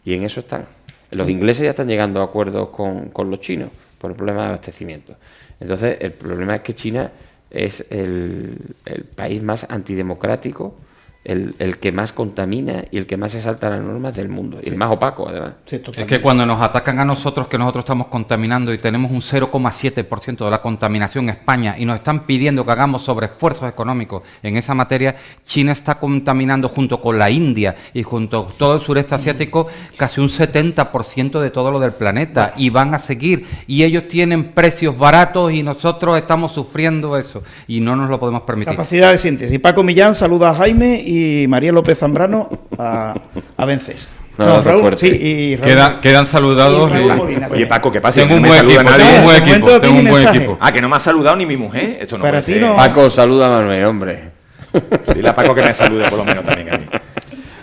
Y en eso están. Los ingleses ya están llegando a acuerdos con los chinos por el problema de abastecimiento. Entonces, el problema es que China es el país más antidemocrático, el que más contamina y el que más se salta las normas del mundo, y el más opaco además. Es que cuando nos atacan a nosotros, que nosotros estamos contaminando y tenemos un 0,7% de la contaminación en España, y nos están pidiendo que hagamos sobreesfuerzos económicos en esa materia, China está contaminando junto con la India y junto con todo el sureste asiático casi un 70% de todo lo del planeta, y van a seguir, y ellos tienen precios baratos y nosotros estamos sufriendo eso y no nos lo podemos permitir. Capacidad de síntesis. Paco Millán saluda a Jaime y María López Zambrano a Vences. Raúl, y Raúl. Quedan saludados. Oye, Paco, ¿qué pasa? Tengo un buen equipo. Que no me ha saludado ni mi mujer. Esto no para ti no. Paco, saluda a Manuel, hombre. Dile a Paco que me salude por lo menos también a mí.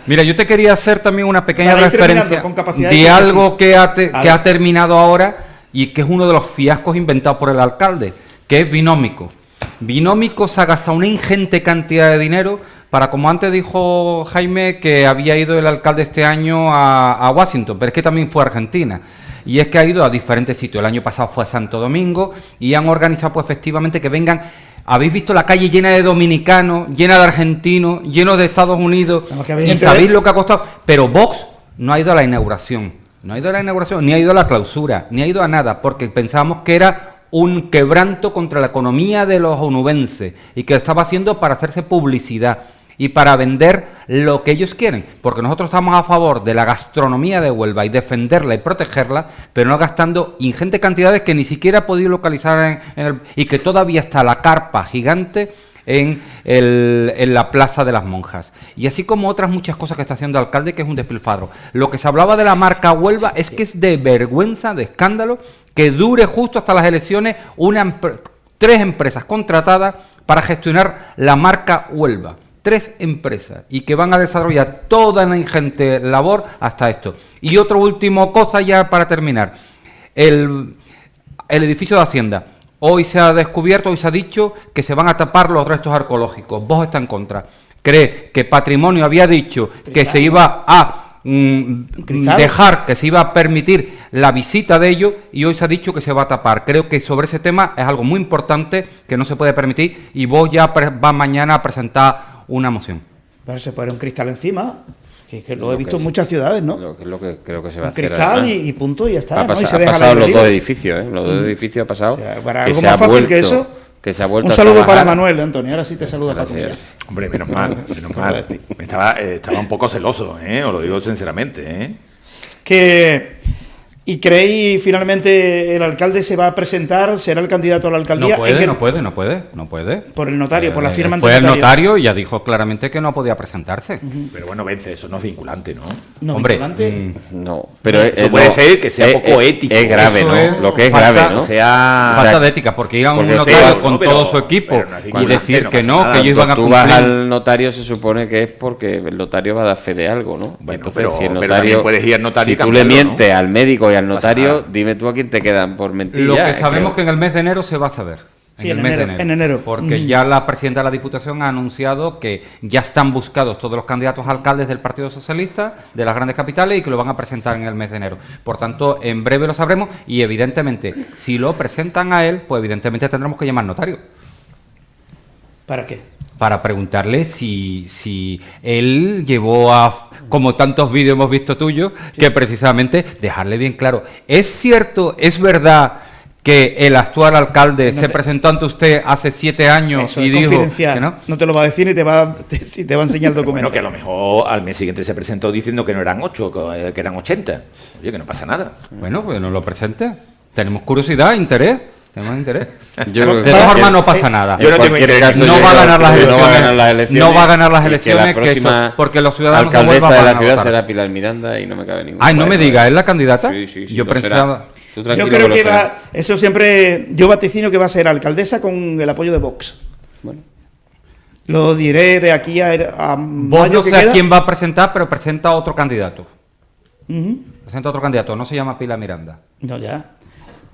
Mira, yo te quería hacer también una pequeña referencia de algo que ha terminado ahora y que es uno de los fiascos inventados por el alcalde, que es Binómico. Binómico se ha gastado una ingente cantidad de dinero para, como antes dijo Jaime, que había ido el alcalde este año a Washington, pero es que también fue a Argentina. Y es que ha ido a diferentes sitios. El año pasado fue a Santo Domingo y han organizado pues efectivamente que vengan. Habéis visto la calle llena de dominicanos, llena de argentinos, llenos de Estados Unidos, y sabéis lo que ha costado. Pero Vox no ha ido a la inauguración, ni ha ido a la clausura, ni ha ido a nada, porque pensábamos que era un quebranto contra la economía de los onubenses y que lo estaba haciendo para hacerse publicidad y para vender lo que ellos quieren, porque nosotros estamos a favor de la gastronomía de Huelva y defenderla y protegerla, pero no gastando ingentes cantidades que ni siquiera ha podido localizar y que todavía está la carpa gigante en la Plaza de las Monjas. Y así como otras muchas cosas que está haciendo el alcalde, que es un despilfarro. Lo que se hablaba de la marca Huelva es que es de vergüenza, de escándalo, que dure justo hasta las elecciones 3 empresas contratadas para gestionar la marca Huelva. 3 empresas y que van a desarrollar toda una ingente labor hasta esto. Y otra última cosa ya para terminar. El edificio de Hacienda. Hoy se ha descubierto, hoy se ha dicho que se van a tapar los restos arqueológicos. Vox está en contra. Cree que Patrimonio había dicho que se iba a dejar, que se iba a permitir la visita de ellos, y hoy se ha dicho que se va a tapar. Creo que sobre ese tema es algo muy importante que no se puede permitir, y Vox ya va mañana a presentar una moción. Pero se pone un cristal encima, que lo he visto en muchas ciudades, ¿no? Lo que creo que se va a hacer. Un cristal y punto, y ya está. Ha pasado los 2 edificios, ¿eh? Los 2 edificios ha pasado. O sea, para algo más fácil que eso. Que se ha vuelto un saludo para Manuel, Antonio. Ahora sí te saludo. Hombre, menos mal. Estaba un poco celoso, os lo digo sinceramente. ¿Y creéis finalmente el alcalde se va a presentar, será el candidato a la alcaldía? No puede. Por el notario, por la firma ante el notario. Fue el notario y ya dijo claramente que no podía presentarse. Pero bueno, Vence, eso no es vinculante, ¿no? No, hombre, vinculante. No, pero eso puede ser que sea poco ético. Es grave, ¿no? Lo que es grave, ¿no? Falta de ética, porque ir a un notario con todo su equipo y decir que no, que ellos van a cumplir. Tú vas al notario, se supone que es porque el notario va a dar fe de algo, ¿no? Bueno, entonces, si el notario, puedes ir al notario, si tú le mientes al médico y al notario, dime tú a quién te quedan por mentir. Lo que sabemos que en el mes de enero se va a saber. Sí, en enero. Porque ya la presidenta de la Diputación ha anunciado que ya están buscados todos los candidatos a alcaldes del Partido Socialista de las grandes capitales y que lo van a presentar en el mes de enero. Por tanto, en breve lo sabremos y evidentemente, si lo presentan a él, pues evidentemente tendremos que llamar al notario. ¿Para qué? Para preguntarle si él llevó a, como tantos vídeos hemos visto tuyos, que precisamente dejarle bien claro. ¿Es cierto, es verdad que el actual alcalde se presentó ante usted hace 7 años y dijo que no? No te lo va a decir ni te va a enseñar el documento. Bueno, que a lo mejor al mes siguiente se presentó diciendo que no eran 8, que eran 80. Oye, que no pasa nada. Bueno, pues no lo presente. Tenemos curiosidad, interés. Tenemos interés. De todas formas no pasa nada. Yo no tengo interés. No va a ganar las elecciones. No va a ganar las elecciones. La próxima porque los ciudadanos alcaldesa de la ciudad será Pilar Miranda y no me cabe ningún. Ay, no me diga, ¿es la candidata? Sí. Yo creo que va, eso siempre, yo vaticino que va a ser alcaldesa con el apoyo de Vox. Bueno. Lo diré de aquí a Vox no sé a quién va a presentar, pero presenta a otro candidato. Presenta a otro candidato, no se llama Pilar Miranda. No, ya.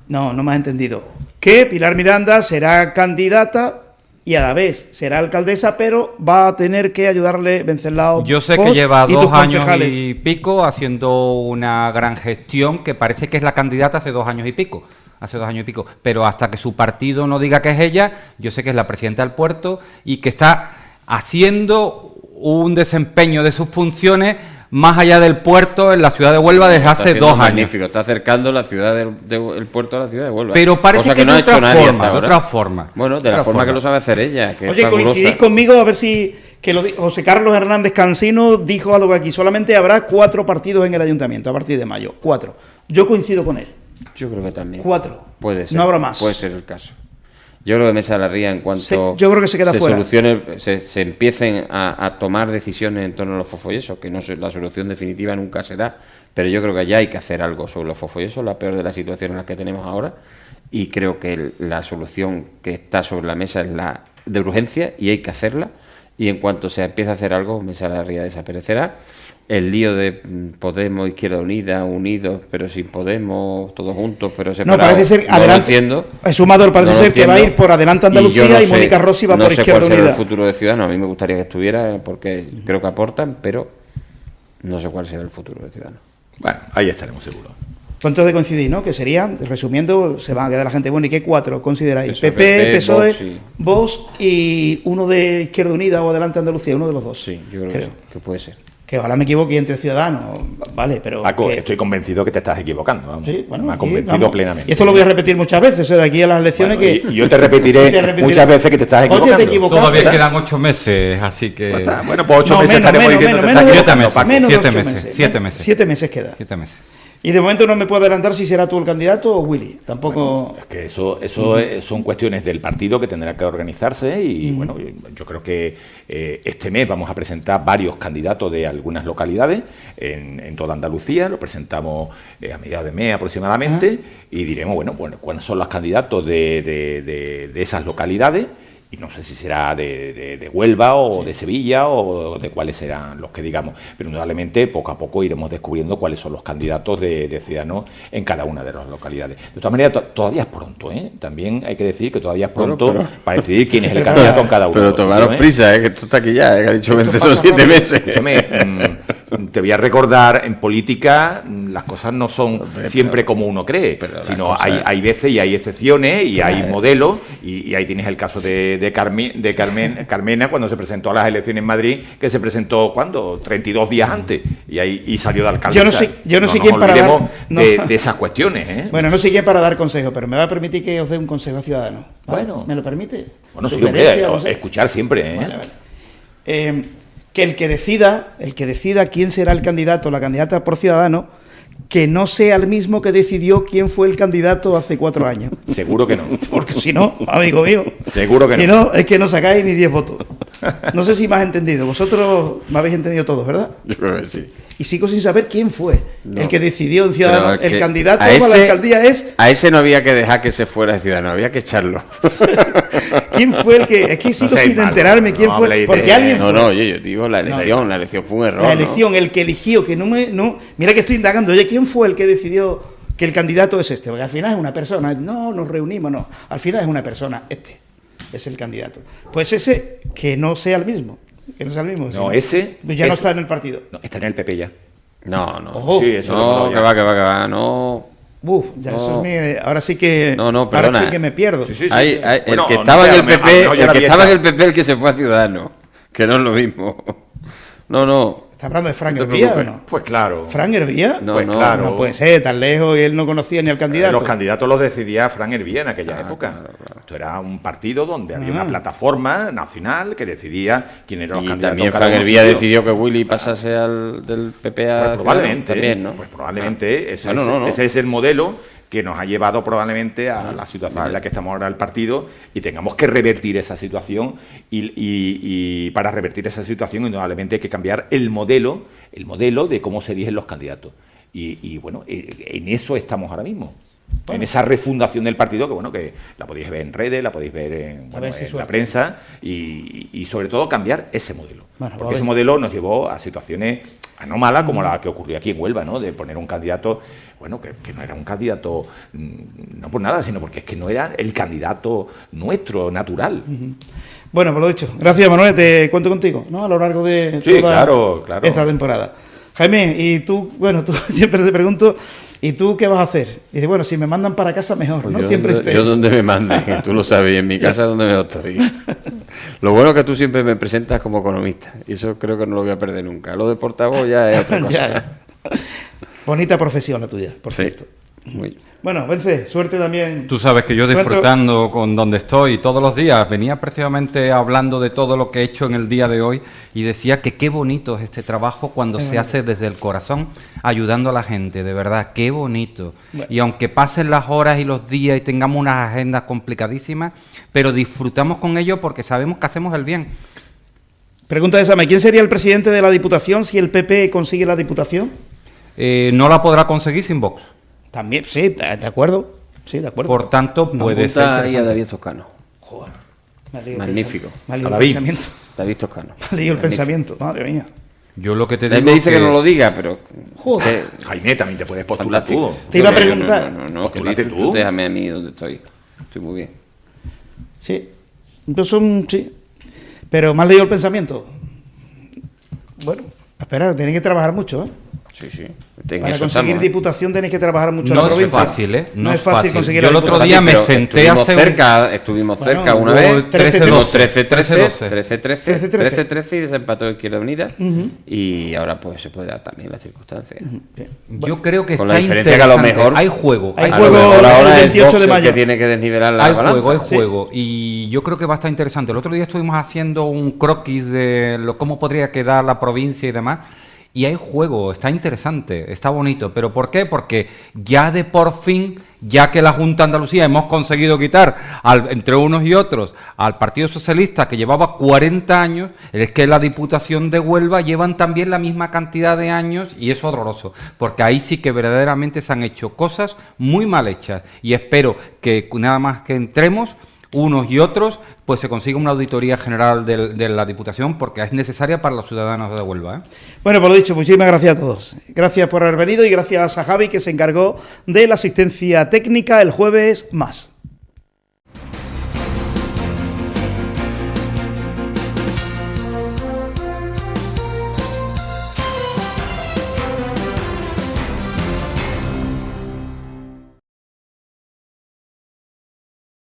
No me has entendido. Que Pilar Miranda será candidata y a la vez será alcaldesa, pero va a tener que ayudarle Venceslao. Yo sé que lleva 2 años y pico haciendo una gran gestión, que parece que es la candidata hace 2 años y pico. Pero hasta que su partido no diga que es ella, yo sé que es la presidenta del puerto y que está haciendo un desempeño de sus funciones más allá del puerto en la ciudad de Huelva desde hace 2 años. Magnífico, está acercando la ciudad el puerto a la ciudad de Huelva. Pero parece que no de otra forma. Bueno, de la forma que lo sabe hacer ella. Que oye, coincidís conmigo a ver si José Carlos Hernández Cansino dijo algo aquí. Solamente habrá 4 partidos en el ayuntamiento a partir de mayo. 4. Yo coincido con él. Yo creo que también. 4. Puede ser. No habrá más. Puede ser el caso. Yo creo que Mesa de la Ría, en cuanto yo creo que se queda fuera. Se empiecen a tomar decisiones en torno a los fosfollesos, que no la solución definitiva nunca será, pero yo creo que ya hay que hacer algo sobre los fosfollesos, la peor de las situaciones en las que tenemos ahora, y creo que la solución que está sobre la mesa es la de urgencia y hay que hacerla, y en cuanto se empiece a hacer algo, Mesa de la Ría desaparecerá. El lío de Podemos, Izquierda Unida, unidos, pero sin Podemos, todos juntos, pero separados. No, parece ser adelante. Sumador parece ser que va a ir por Adelante Andalucía y Mónica Rossi va por Izquierda Unida. No sé cuál será el futuro de Ciudadanos. A mí me gustaría que estuviera, porque creo que aportan, pero no sé cuál será el futuro de Ciudadanos. Bueno, ahí estaremos seguros. Entonces de coincidir, ¿no? Que serían, resumiendo, se van a quedar la gente. Bueno, ¿y qué 4 consideráis? PP, PSOE, Vox y uno de Izquierda Unida o Adelante Andalucía, uno de los 2. Sí, yo creo que puede ser. Que ojalá me equivoque entre Ciudadanos, vale, pero... Paco, estoy convencido que te estás equivocando, vamos. Sí, bueno, me ha convencido plenamente. Y esto lo voy a repetir muchas veces, de aquí a las elecciones, bueno, y yo te repetiré muchas veces que te estás equivocando. Oye, te equivocaste. Todavía quedan 8 meses, así que... Bueno, pues 8 meses estaremos diciendo que te estás equivocando. Menos 7 meses. 7 meses. 7 meses queda. 7 meses. Y de momento no me puedo adelantar si será tú el candidato o Willy. Tampoco. Bueno, es que eso son cuestiones del partido que tendrá que organizarse y bueno, yo creo que este mes vamos a presentar varios candidatos de algunas localidades en toda Andalucía. Lo presentamos a mediados de mes aproximadamente y diremos, bueno, cuáles son los candidatos de esas localidades. Y no sé si será de Huelva o de Sevilla o de cuáles serán los que digamos. Pero indudablemente poco a poco iremos descubriendo cuáles son los candidatos de Ciudadanos en cada una de las localidades. De todas maneras, todavía es pronto, ¿eh? También hay que decir que todavía es pronto para decidir quién es el candidato en cada uno. Pero tomaros prisa, que esto está aquí ya, que ha dicho que son 7 meses. Te voy a recordar, en política las cosas no son siempre como uno cree, sino hay veces y hay excepciones y hay modelos y ahí tienes el caso de Carmena cuando se presentó a las elecciones en Madrid, que se presentó, ¿cuándo? 32 días antes y salió de alcaldesa. Yo no sé quién para dar... de esas cuestiones, ¿eh? Bueno, no sé quién para dar consejo, pero me va a permitir que os dé un consejo a Ciudadanos. Bueno. ¿Me lo permite? Bueno, sí, hombre, escuchar siempre, ¿eh? Vale. Que el que decida quién será el candidato o la candidata por Ciudadanos, que no sea el mismo que decidió quién fue el candidato hace 4 años. Seguro que no. Porque si no, amigo mío. Seguro que no. Si no, es que no sacáis ni 10 votos. No sé si me has entendido. Vosotros me habéis entendido todos, ¿verdad? Yo creo que sí. Y sigo sin saber quién fue el que decidió en Ciudadanos. El candidato a la alcaldía es... A ese no había que dejar que se fuera de Ciudadanos, había que echarlo. ¿Quién fue el que...? Es que sigo sin enterarme quién fue. Porque alguien fue. No, yo digo la elección. La elección fue un error. La elección, el que eligió, que mira que estoy indagando. Oye, ¿quién fue el que decidió que el candidato es este? Porque al final es una persona. No, nos reunimos, no. Al final es una persona. Este es el candidato. Pues ese, que no sea el mismo. Que no sea el mismo. No, ese... Ya no está en el partido. No, está en el PP ya. No. Ojo. Sí, eso no, que va, no. Eso es ahora sí que... No, perdona. Ahora sí que me pierdo. Sí. El que estaba en el PP, el que se fue a Ciudadanos. Que no es lo mismo. No. ¿Está hablando de Frank Hervía o no? Pues claro. ¿Frank Hervía? Pues claro. No puede ser, tan lejos y él no conocía ni al candidato. Los candidatos los decidía Frank Hervía en aquella época. Claro. Esto era un partido donde había una plataforma nacional que decidía quién eran los candidatos. Y también Frank Hervía decidió que Willy pasase del PP a pues probablemente, también, ¿no? Pues probablemente ese es el modelo que nos ha llevado probablemente a la situación en la que estamos ahora el partido y tengamos que revertir esa situación y para revertir esa situación indudablemente hay que cambiar el modelo de cómo se eligen los candidatos y bueno, en eso estamos ahora mismo. Bueno. En esa refundación del partido que la podéis ver en redes, la podéis ver en la prensa y sobre todo cambiar ese modelo. Porque ese modelo nos llevó a situaciones anómalas como la que ocurrió aquí en Huelva, ¿no? De poner un candidato, que no era un candidato no por nada, sino porque es que no era el candidato nuestro, natural. Bueno, pues lo dicho. Gracias, Manuel. Te cuento contigo, ¿no? A lo largo de toda esta temporada. Jaime, y tú siempre te pregunto, ¿y tú qué vas a hacer? Y dices, bueno, si me mandan para casa mejor, pues ¿no? Yo donde me manden, tú lo sabes, y en mi casa donde me estoy. Lo bueno es que tú siempre me presentas como economista, y eso creo que no lo voy a perder nunca. Lo de portavoz ya es otra cosa. Ya. Bonita profesión la tuya, por cierto. Muy. Bueno, Vence, suerte también. Tú sabes que yo disfrutando con donde estoy todos los días, venía precisamente hablando de todo lo que he hecho en el día de hoy y decía que qué bonito es este trabajo cuando se hace desde el corazón, ayudando a la gente, de verdad, qué bonito. Bueno. Y aunque pasen las horas y los días y tengamos unas agendas complicadísimas, pero disfrutamos con ello porque sabemos que hacemos el bien. Pregunta de Sama, ¿quién sería el presidente de la Diputación si el PP consigue la Diputación? No la podrá conseguir sin Vox. También, sí, de acuerdo. Sí, de acuerdo. Por tanto, puede ser. Ahí a David Toscano. Joder. Magnífico. Me ha leído el pensamiento. David Toscano. Me ha leído el pensamiento, madre mía. Yo lo que te digo. Él me dice que no lo diga, pero. Joder. Jaime, también te puedes postular tú. Te iba a preguntar. No, postulate tú. Déjame a mí donde estoy. Estoy muy bien. Sí. Sí. Pero me has leído el pensamiento. Bueno, a esperar, tenéis que trabajar mucho, ¿eh? Sí. Para conseguir diputación tenéis que trabajar mucho en la provincia. No es fácil, ¿eh? No es fácil conseguir la diputación. Yo el otro día me senté a hacer... Estuvimos cerca una vez. 13-13 y desempató Izquierda Unida. Y ahora pues se puede dar también las circunstancias. Yo creo que con está la diferencia que a lo mejor hay juego. Hay juego ahora el 28 de mayo. Que tiene que desnivelar la balanza. Hay juego. Y yo creo que va a estar interesante. El otro día estuvimos haciendo un croquis de cómo podría quedar la provincia y demás. y hay juego, está interesante, está bonito. ¿Pero por qué? Porque ya de por fin, ya que la Junta de Andalucía hemos conseguido quitar entre unos y otros al Partido Socialista, que llevaba 40 años, es que la Diputación de Huelva llevan también la misma cantidad de años, y es horroroso, porque ahí sí que verdaderamente se han hecho cosas muy mal hechas, y espero que nada más que entremos unos y otros, pues se consiga una auditoría general de la Diputación, porque es necesaria para los ciudadanos de Huelva, ¿eh? Bueno, por lo dicho, muchísimas gracias a todos. Gracias por haber venido y gracias a Javi, que se encargó de la asistencia técnica el jueves más.